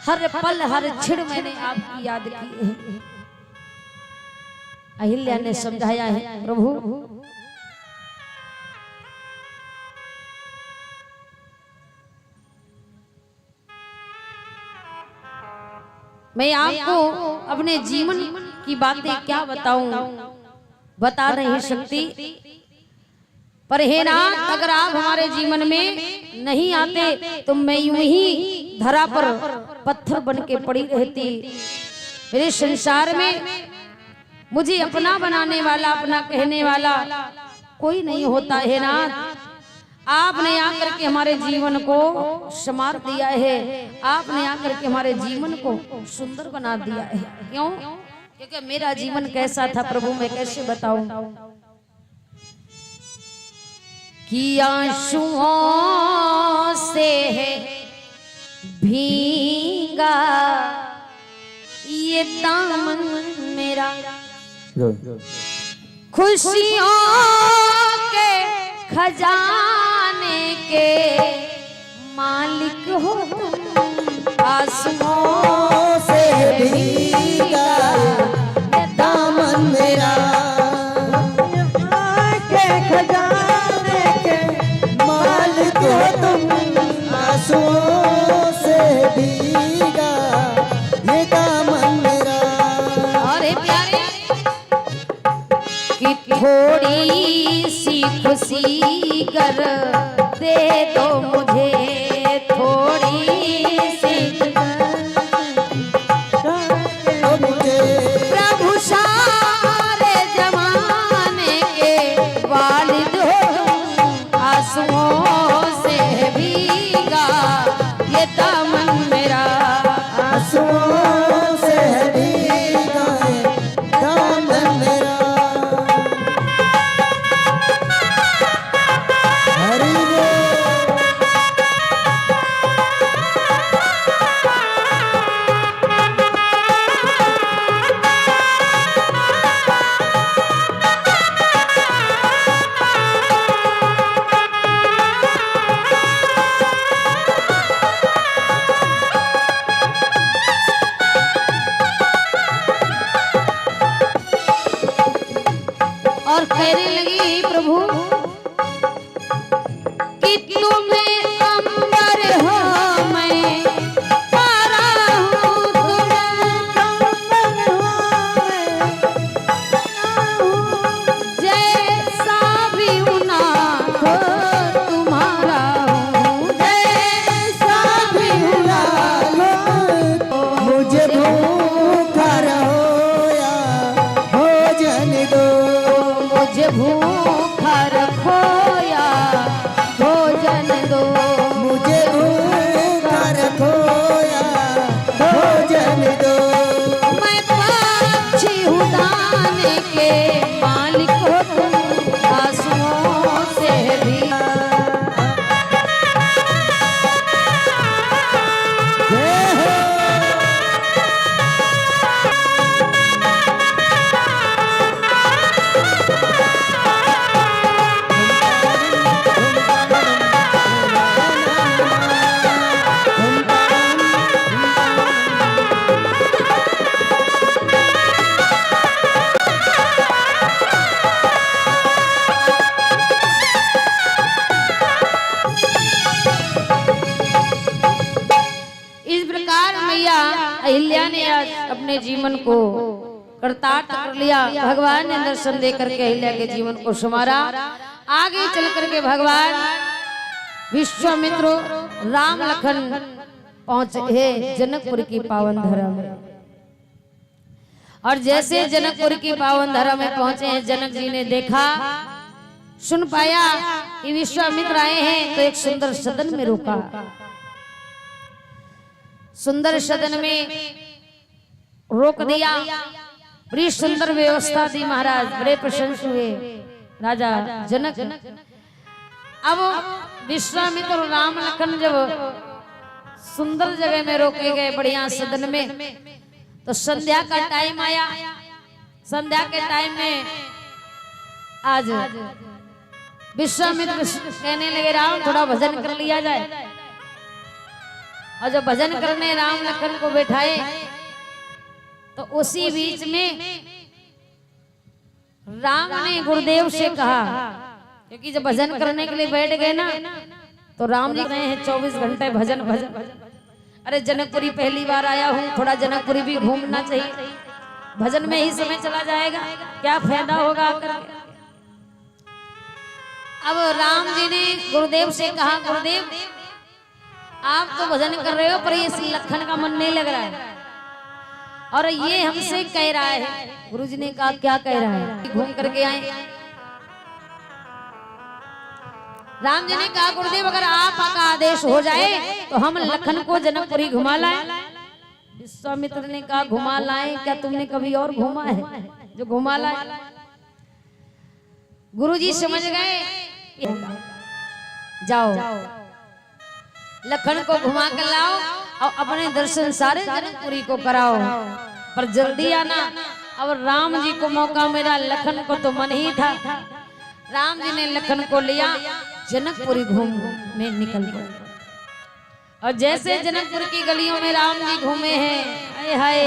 हर पल हर क्षण मैंने आपकी याद की है। अहिल्या ने समझाया है प्रभु मैं आपको अपने जीवन की बातें क्या बताऊं, बता नहीं सकती। पर हे नाथ अगर आप हमारे जीवन में नहीं आते तो मैं यूं ही धरा पर पत्थर बन के पड़ी रहती। मेरे संसार में मुझे अपना बनाने वाला, अपना कहने वाला कोई नहीं होता। है नाथ आपने आकर के हमारे जीवन को संवार दिया है, आपने आकर के हमारे जीवन को सुंदर बना दिया है। क्यों? क्योंकि मेरा जीवन कैसा था प्रभु मैं कैसे बताऊं कि आंसुओं से है भीगा ये दामन मेरा, खुशियों के खजाने के मालिक हो तुम। आंसुओं से भीगा ये दामन मेरा, के खजाने के मालिक हो तुम। आंसुओं से भीगा ये दामन मेरा। अरे प्यारे कि थोड़ी सी खुशी कर दे दो मुझे, थोड़ी सी मुझे प्रभु सारे जमाने के वालिद हो तुम। आंसुओं से भीगा ये दामन मेरा, आंसुओं से भीगा ये दामन मेरा। हरि बोल। और कहने लगी प्रभु कि तुम्हें अंबर हो मैं पारा हूँ, जैसा भी नाथ तुम्हारा हूँ, जैसा भी नाथ मुझे भूखा रहो या भोजन दो। मुझे भूखा रखो या भोजन दो। मुझे भूखा अहिल्या ने आज अपने जीवन को कृतार्थ कर लिया। भगवान ने दर्शन दे करके अहिल्या के जीवन को संवारा। आगे चल करके भगवान विश्वामित्र राम लखन पहुंचे हैं जनकपुर की पावन धरा में। और जैसे जनकपुर की पावन धरा में पहुंचे हैं, जनक जी ने देखा सुन पाया कि विश्वामित्र आए हैं, तो एक सुंदर सदन में रुका। सुंदर सदन में रोक दिया, बड़ी सुंदर व्यवस्था दी महाराज। बड़े प्रसन्न हुए राजा जनक। अब विश्वामित्र और राम लखन जब सुंदर जगह में रोके गए, बढ़िया सदन में, तो संध्या का टाइम आया। संध्या के टाइम में आज विश्वामित्र कहने लगे राम थोड़ा भजन कर लिया जाए। और जब भजन करने राम लखन को बैठाए, तो उसी बीच में राम ने गुरुदेव से कहा, क्योंकि जब भजन करने के लिए बैठ गए ना, तो राम जी रहे हैं 24 घंटे भजन भजन। अरे जनकपुरी पहली बार आया हूँ, थोड़ा जनकपुरी भी घूमना चाहिए। भजन में ही समय चला जाएगा, क्या फायदा होगा आकर। अब राम जी ने गुरुदेव से कहा, गुरुदेव आप तो भजन कर रहे हो, पर ये लखन का मन नहीं लग रहा है और ये हमसे कह रहा है। गुरुजी ने कहा क्या कह रहा है, घूम करके आए। राम जी ने कहा गुरुदेव अगर आपका आदेश हो जाए तो हम लखन को जनकपुरी घुमा लाएं। विश्वामित्र ने कहा घुमा लाएं, क्या तुमने कभी और घुमा है जो घुमा लाए? गुरुजी समझ गए, जाओ लखन को घुमा कर लाओ और अपने दर्शन सारे जनकपुरी को कराओ, पर जल्दी आना। अब राम जी को मौका मिला, लखन को तो मन ही था। राम जी ने लखन को लिया, जनकपुरी घूमने निकल गए। और जैसे जनकपुर की गलियों में राम जी घूमे हैं, हाय हाय,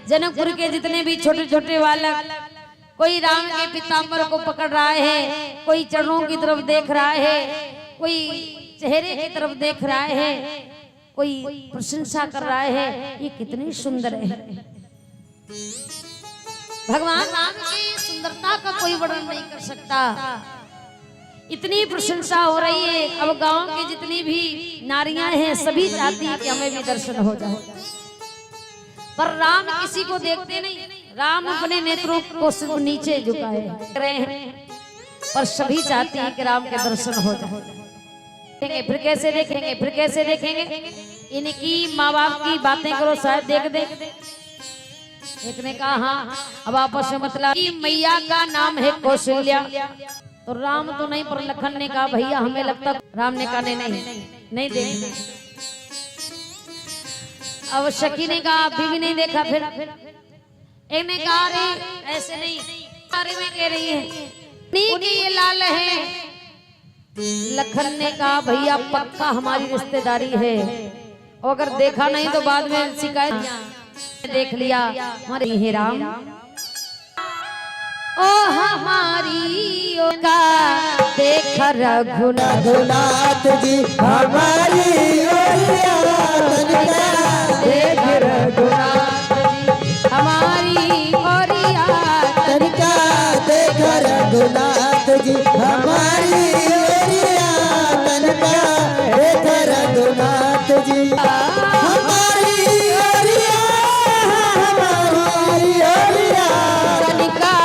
जनकपुर के जितने भी छोटे छोटे बालक, कोई राम के पीताम्बर को पकड़ रहा है, कोई चरणों की तरफ देख रहा है, कोई चेहरे की तरफ देख रहा है, कोई प्रशंसा कर रहा है, ये कितनी सुंदर है। भगवान राम की सुंदरता का कोई वर्णन नहीं कर सकता। इतनी प्रशंसा हो रही है। अब गांव की जितनी भी नारियां हैं, सभी चाहती हैं कि हमें भी दर्शन हो जाए, पर राम किसी को देखते नहीं। राम अपने नेत्रों को सिर्फ नीचे झुकाए रहे हैं, पर सभी चाहते हैं कि राम के दर्शन हो जाए। फिर कैसे देखेंगे, फिर कैसे देखेंगे? इनकी माँ बाप की बातें करो, शायद देख दे। एक ने कहा हाँ, अब आपस में मतलब कि मैया का नाम है कौशल्या, तो राम तो नहीं, पर लखन ने कहा भैया हमें लगता। राम ने कहा नहीं देखेंगे। अब शकी ने कहा अभी भी नहीं देखा। फिर एक ने कहा अरे ऐसे नहीं, बारे में कह रही है नीक ये लाल है। लखन ने कहा भैया पक्का हमारी रिश्तेदारी है, और अगर देखा नहीं तो बाद में शिकायत। देख लिया हमारे हे राम, ओ हमारी का देख रघुनाथ जी हमारी देख रघुनाथ जी हमारी ओरिया तनिका देख रघुनाथ जी हमारी ओरिया तनिका देख रघुनाथ जी हमारी ओरिया हमारी ओरिया तनिका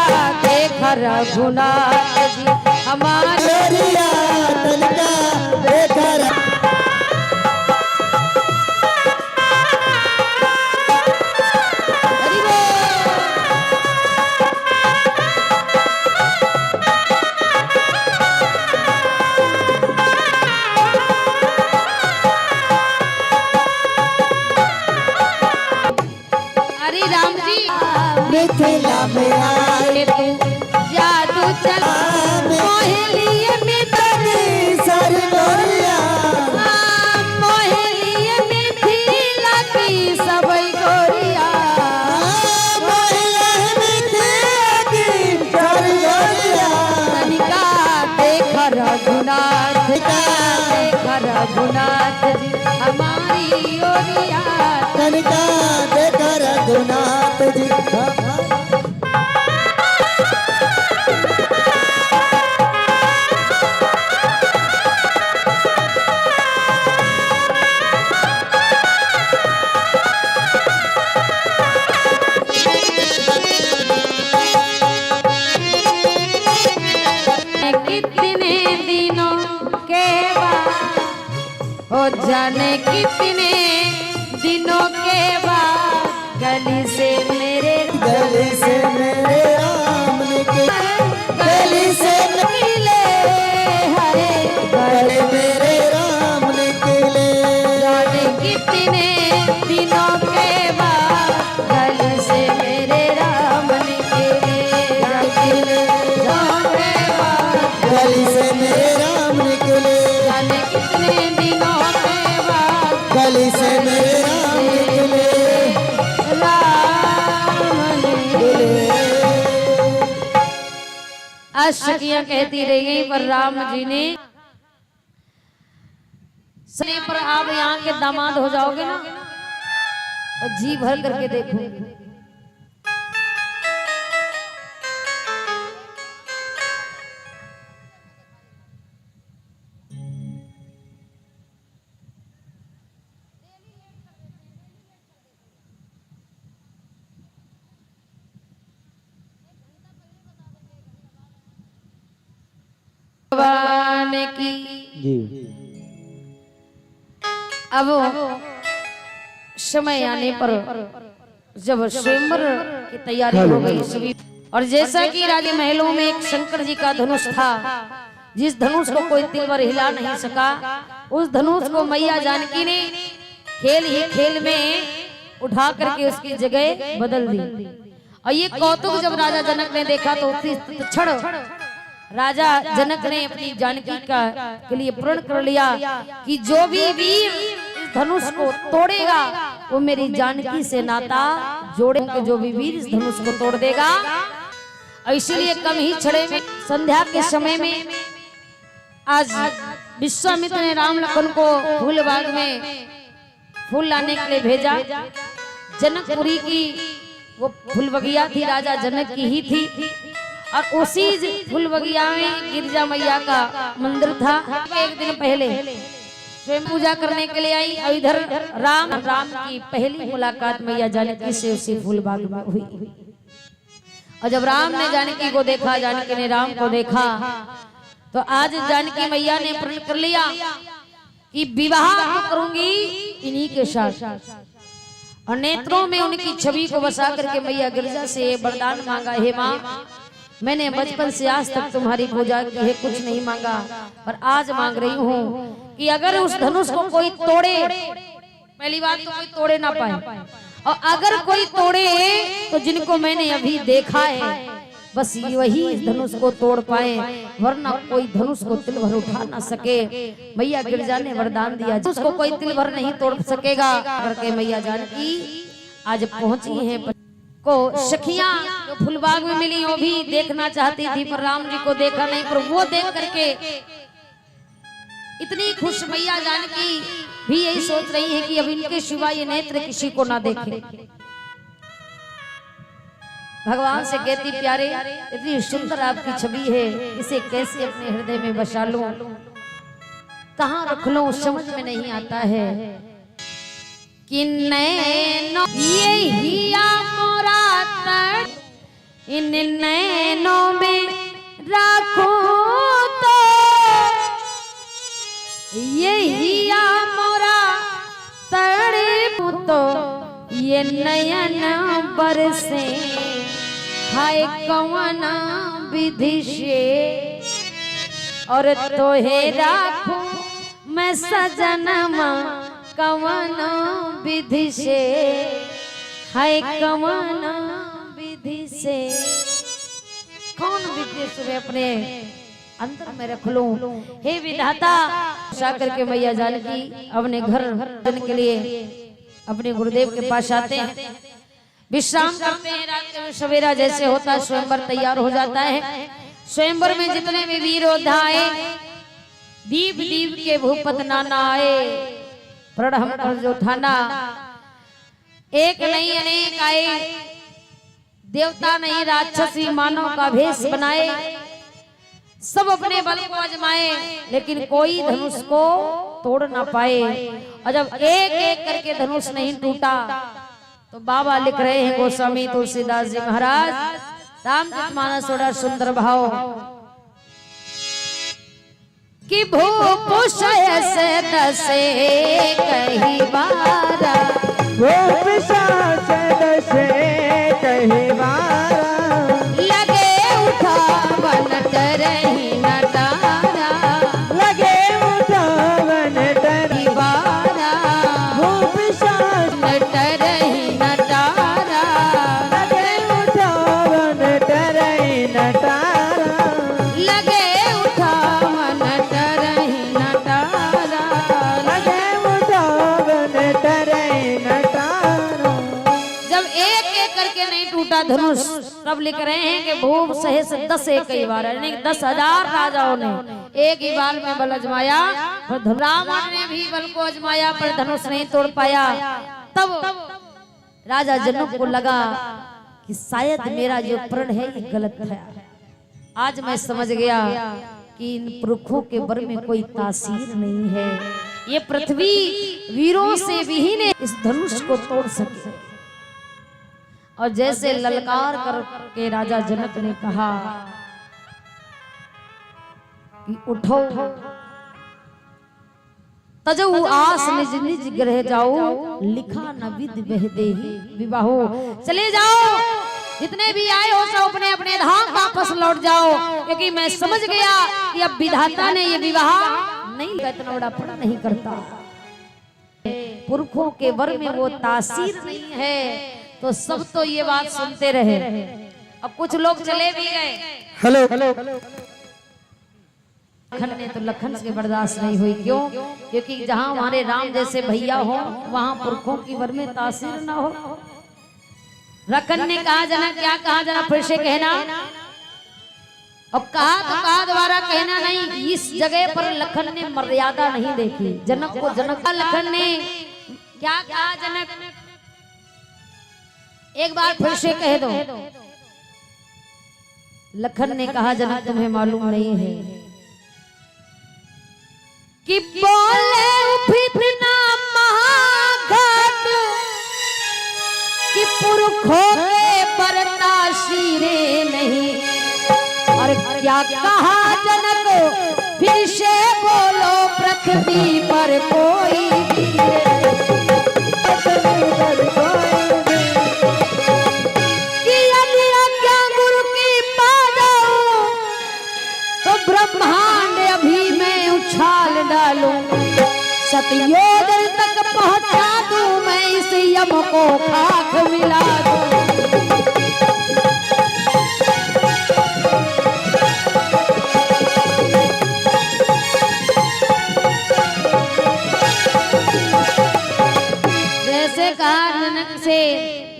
देख रघुनाथ जी हमारी ओरिया तनिका देख मिथिला में आए तू जादू चला मोहलिए में तनी सर गोरिया मोहलिए में मिथिला की सब गोरिया मोहलिया मिथिला की सर गोरिया तनिका देख रघुनाथ देख रघुनाथ जी हमारी ओरिया तनिका देख साधुनाथ जी। कितने दिनों के बाद, ओ जाने कितने दिनों के बाद गली से मेरे राम निकले, गली से मिले, हरे गले मेरे राम निकले। जाने कितने दिनों के बाद गली से मेरे राम निकले, गली से मेरे राम निकले, जाने कितने दिनों के बाद गली से मेरे राम निकले। अशकियां कहती रही गई पर राम जी ने सने पर आप यहाँ के दामाद हो जाओगे ना तो जी भर करके देखो। भगवान की जी। अब समय आने पर जब स्वयंवर की तैयारी हो गई सभी, और जैसा कि राजे महलों में एक शंकर जी का धनुष था, जिस धनुष को कोई तिलवर हिला नहीं सका, उस धनुष को मैया जानकी ने खेल ही खेल में उठा करके उसकी जगह बदल दी। और ये कौतुक जब राजा जनक ने देखा तो उसी क्षण राजा जनक ने अपनी जानकी का के लिए प्रण कर लिया कि जो भी वीर इस धनुष को तोड़ेगा वो मेरी जानकी से नाता जोड़ेंगे, जो भी वीर इस धनुष को तोड़ देगा। इसलिए कम ही छड़े में संध्या के समय में आज विश्वामित्र ने राम लखन को फूल बाग में फूल लाने के लिए भेजा। जनकपुरी की वो फूल बगिया थी, राजा जनक की ही थी, और उसी फूल बगिया में गिरजा मैया का मंदिर था। एक दिन पहले स्वयं पूजा करने के लिए आई, और इधर राम की पहली मुलाकात मैया जानकी से उसी फूल बाग में हुई। और जब राम ने जानकी को देखा, जानकी ने राम को देखा, तो आज जानकी मैया ने प्रण कर लिया कि विवाह करूंगी इन्हीं के साथ। और नेत्रों में उनकी छवि को बसा करके मैया गिरजा से वरदान मांगा, हे माँ, मैंने बचपन से आज तक तुम्हारी पूजा की है, कुछ नहीं मांगा, पर आज मांग रही हूँ कि अगर उस धनुष को कोई तोड़े, पहली बात तो कोई तोड़े ना पाए, और अगर कोई तोड़े तो जिनको मैंने अभी देखा है बस वही इस धनुष को तोड़ पाए, वरना कोई धनुष को तिल भर उठा ना सके। मैया गिरजा ने वरदान दिया, उसको कोई तिल भर नहीं तोड़ सकेगा। करके मैया जानकी आज पहुंची है को सखियां जो फुलबाग में मिली वो भी देखना चाहती थी, पर राम जी को देखा नहीं, पर वो देख करके इतनी खुश मैया जानकी भी यही सोच रही है कि अब इनके सिवा ये नेत्र किसी को ना देखे। भगवान से कहती, प्यारे इतनी सुंदर आपकी छवि है, इसे कैसे अपने हृदय में बसा लूं, कहाँ रख लूं, समझ में नहीं आता है। कि नैनो ये हिया मोरा तड़, इन नैनों में राखूं तो ये हिया मोरा तड़े तो ये नयन बरसे, हाय कवन विधि से, और तोहे राखूं मैं सजनमा कवन विधि से, हाय कवन विधि से। कौन विधि से मैं अपने अंदर में रख लूं, हे विधाता। आशा करके मैया जानकी अपने घर के लिए अपने गुरुदेव के पास आते हैं, विश्राम करते हैं। रात के सवेरा जैसे होता है स्वयंवर तैयार हो जाता है। स्वयंवर में जितने भी वीर योद्धा आए, दीप दीप के भूपत नाना आए, प्रण हम कर जो ठाना, एक नहीं अनेक आए, देवता नहीं राक्षसी मानव का भेष बनाए, सब अपने बल को आजमाए, लेकिन कोई धनुष को तोड़ ना पाए। और जब एक एक करके धनुष नहीं टूटा तो बाबा लिख रहे हैं गोस्वामी तुलसीदास जी महाराज, रामचरितमानस बड़ा सुंदर भाव कि भूप से दसे कही बारा, भूप से कही बारा, लगे उठावन डरहि नटारा, लगे उठावन कही बारा, भूप डरहि नटारा, लगे उठावन डरहि नटारा, लगे उठावन डरहि नटारा, लगे उठावन डरहि नटारा। जब एक एक करके नहीं टूटा धनुष, तब लिख रहे हैं कि भूप सहेस 10 कई बार, यानी 10,000 राजाओं ने एक ही बार में बल अजमाया, और रावण ने भी बल को अजमाया पर धनुष नहीं तोड़ पाया। तब राजा जनक को लगा कि शायद मेरा जो प्रण है ये गलत है। आज मैं समझ गया कि इन पुरखों के बर में कोई तासीर नहीं है, ये पृथ्वी वीरों से विहीन इस धनुष को तोड़ सके। और जैसे ललकार करके राजा जनक ने कहा कि उठो तजऊ आस निज निज ग्रह जाओ, लिखा न विधि बहदेहि विवाहो। चले जाओ, जितने भी आए हो सब अपने अपने धाम वापस लौट जाओ, क्योंकि मैं समझ गया कि अब विधाता ने ये विवाह नहीं, इतना बड़ा प्रण नहीं करता। पुरखों के वर में वो तासीर नहीं है, तो सब तो ये बात सुनते रहे। अब कुछ लोग चले भी गए। हेलो लखन ने तो लखन से बर्दाश्त नहीं हुई। क्यों? क्योंकि जहां हमारे राम जैसे भैया हो वहां पुरखों की वर में तासीर ना हो। लखन ने कहा जना, क्या कहा जना, फिर से कहना। और कहा तो कहा, दोबारा कहना नहीं। इस जगह पर लखन ने मर्यादा नहीं देखी। जनक को जनक, लखन ने क्या कहा जनक, एक बार फिर से कह दो। लखन ने कहा जनक तुम्हें मालूम नहीं है कि बोले फितना महाघात कि पुरखों के बरताशीरे नहीं। और क्या कहा जनक, फिर से बोलो, पृथ्वी पर कोई कि यदि आज्ञा गुरु की पा जाऊं तो ब्रह्मांड अभी मैं उछाल डालूं, सतयोदर तक पहुंचा दूं मैं, इस यम को खाक मिला दूं। जैसे कहा जनक से,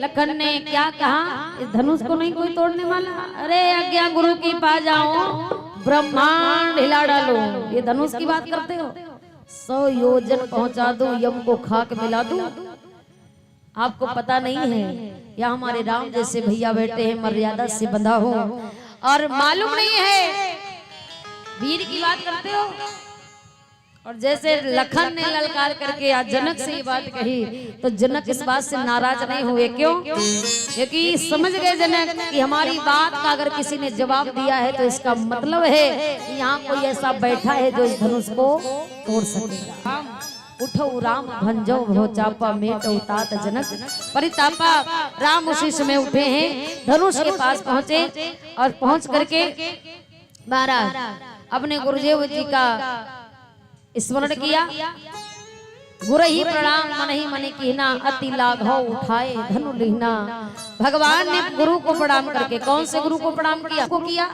लखन ने क्या कहा, इस धनुष को नहीं कोई तोड़ने वाला। अरे आज्ञा गुरु की पा जाओ, ब्रह्मांड हिला डालो। ये धनुष की बात करते हो? 100 योजन पहुंचा दूं, यम को खाक मिला दूं। आपको पता नहीं है, या हमारे राम जैसे भैया बैठे हैं, मर्यादा से बंधा हो, और मालूम नहीं है वीर की बात करते हो। और जैसे लखन ने ललकार करके आज जनक से ये बात कही, तो जनक इस बात से नाराज नहीं हुए। क्यों? क्योंकि समझ गए जनक कि हमारी बात का अगर किसी ने जवाब दिया है तो इसका मतलब है कि यहाँ कोई ऐसा बैठा है जो इस धनुष को तोड़ सकेगा। उठो राम भंजो भो चापा मेटो तात जनक परितापा। राम उसी समय उठे हैं, धनुष के पास पहुंचे, और पहुंच करके महाराज अपने गुरुदेव जी का स्मरण किया। गुरु ही प्रणाम मन ही मन कीना, अति लाघव उठाए धनु लीना। भगवान ने गुरु को प्रणाम करके, कौन से गुरु को प्रणाम किया? को किया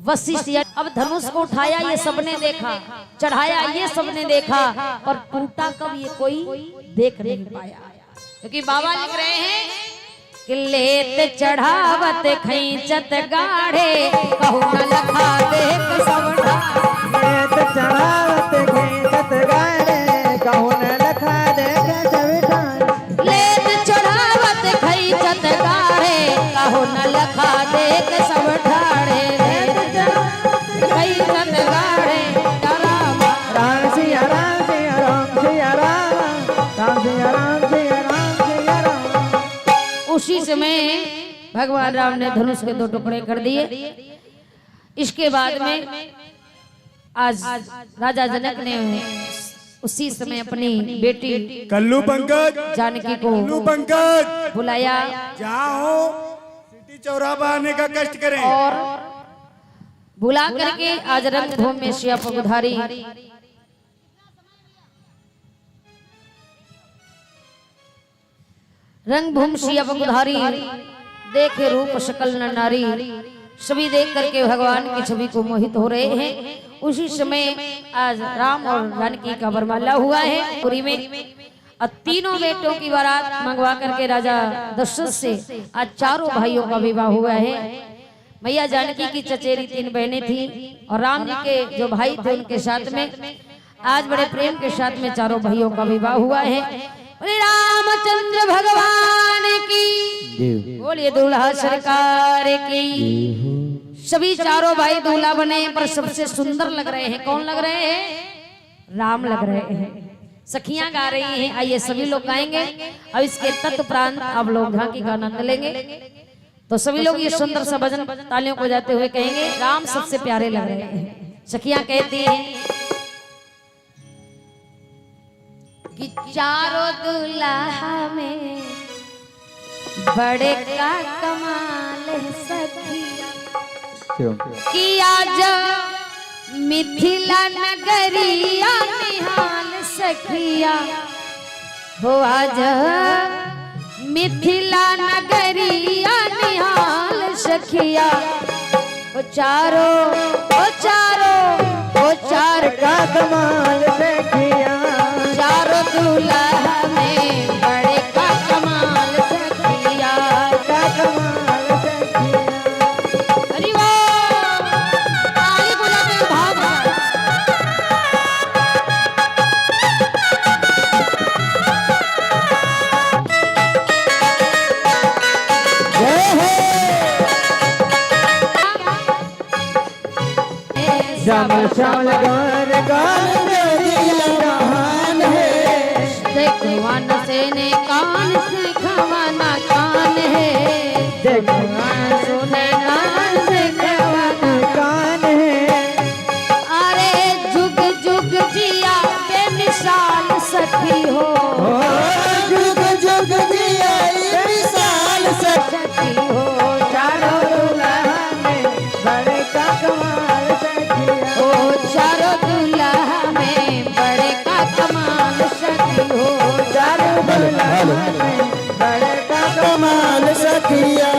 वशिष्ठ। अब धनुष को उठाया, ये सबने देखा, चढ़ाया, ये सबने देखा, और टूटा कब ये कोई देख नहीं पाया। क्योंकि बाबा लिख रहे हैं कि लेत चढ़ावत खींचत गाढ़े, कहू न लखा देख सबड़ा। लेत चढ़ावत खींचत गाढ़े, कहू न लखा देख सबड़ा। हो न लखा देख सब ठाड़े रे कई चंद गाड़े राम राम सिया राम सिया राम सिया राम राम सिया राम सिया राम सिया राम। उसी समय भगवान राम ने धनुष के 2 टुकड़े कर दिए। इसके बाद में आज राजा जनक ने उसी समय अपनी बेटी कल्लू पंकज जानकी को कल्लू पंकज बुलाया जाओ सिटी चौराहा आने का कष्ट करें। और बुला करके आज रंगभूमि में शिया पगधारी रंगभूमि शिया पगधारी देखे रूप शकल न नारी सभी देख करके भगवान की छवि को मोहित हो रहे हैं। उसी समय आज राम और जानकी का वरमाला हुआ है पुरी में। और तीनों बेटों की बारात मंगवा करके राजा दशरथ से आज चारों भाइयों का विवाह हुआ है। मैया जानकी की चचेरी 3 बहनें थी और राम जी के जो भाई थे उनके साथ में आज बड़े प्रेम के साथ में चारों भाइयों का विवाह हुआ है। बोले रामचंद्र भगवान की, बोलिए दूल्हा सरकार की। सभी चारों भाई दूल्हा बने पर सबसे सुंदर लग रहे हैं। कौन लग रहे हैं? राम लग रहे हैं। सखियां गा रही हैं। आइए सभी लोग गाएंगे और इसके तत्परांत आप लोग झांकी का आनंद लेंगे। तो सभी लोग ये सुंदर सा भजन तालियों को जाते हुए कहेंगे राम सबसे प्यारे लग रहे हैं। सखियां कहती हैं कि चारों दूल्हा में बड़े का कमाल है सखिया कि आज मिथिला नगरिया निहाल सखिया हो आज मिथिला नगरिया निहाल सखिया ओ चारों ओ चार का कमाल सखिया चारों दूल्हा में बड़े का कमाल सखिया का कमाल सखिया। अरे वाह ताली बजाते भाग जय हो श्याम श्याम गान गान दिया जहान है देखवान से ने कान से खवाना कान है देखवान सुने कान से खवाना कान है। अरे जुग जुग जिया बेमिसाल सखी हो ओ जुग जुग जिया विशाल सखी हो चारों दूल्हा में बड़े का कमाल सखिया ओ चारों दूल्हा में बड़े का कमाल सखी हो चारों दूल्हा में बड़े का कमाल सखिया।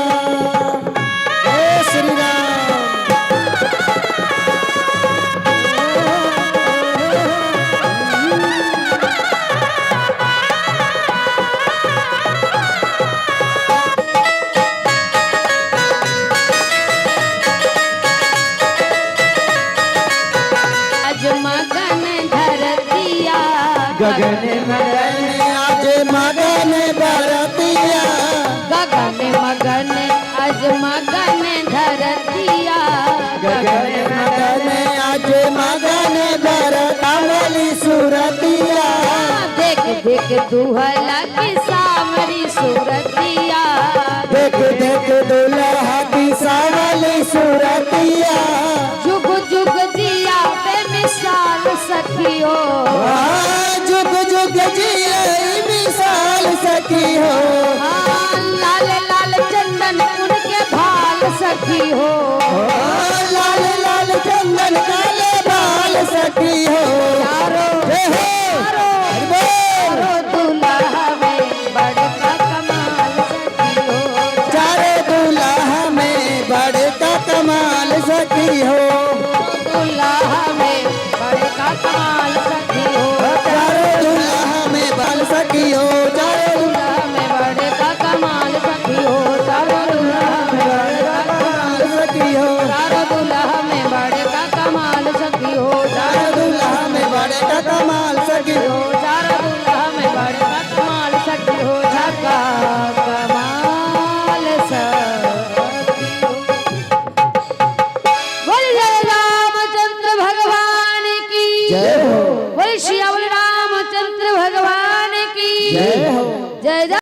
जय श्री राम। आज मगन धरतिया गगन मगन आज मगन भरतिया गगन मगन आज मगन धरतिया गगन मगन आज मगन भरतमली सूरतिया देख देख दुहला की सावरी सूरतिया देख देख दुल्हा की सावली सूरतिया जुग जुग जिया बेमिसाल सखी हो जुग जुग जिया मिसाल सखी हो लाल लाल चंदन उनके भाल सखी हो लाल लाल चंदन काले बाल सखी हो। जय हो हरि बोल। चारों दूल्हा में बड़े का कमाल सखी हो चारे दूल्हा में बड़े का कमाल सखी हो दूल्हा में बड़े का कमाल सखी हो चारे दूल्हा में बाल सखी हो चारे दूल्हा में बड़े का कमाल सखी हो चारों दूल्हा में बड़े का कमाल सखी हो चारों दूल्हा में बड़े का कमाल सखी हो चारे दूल्हा में बड़े का कमाल सखी हो चारों दूल्हा में बड़े का कमाल सखी हो झका कमाल सखी जय हो। बोले श्री रामचंद्र भगवान की जय हो। जय जय।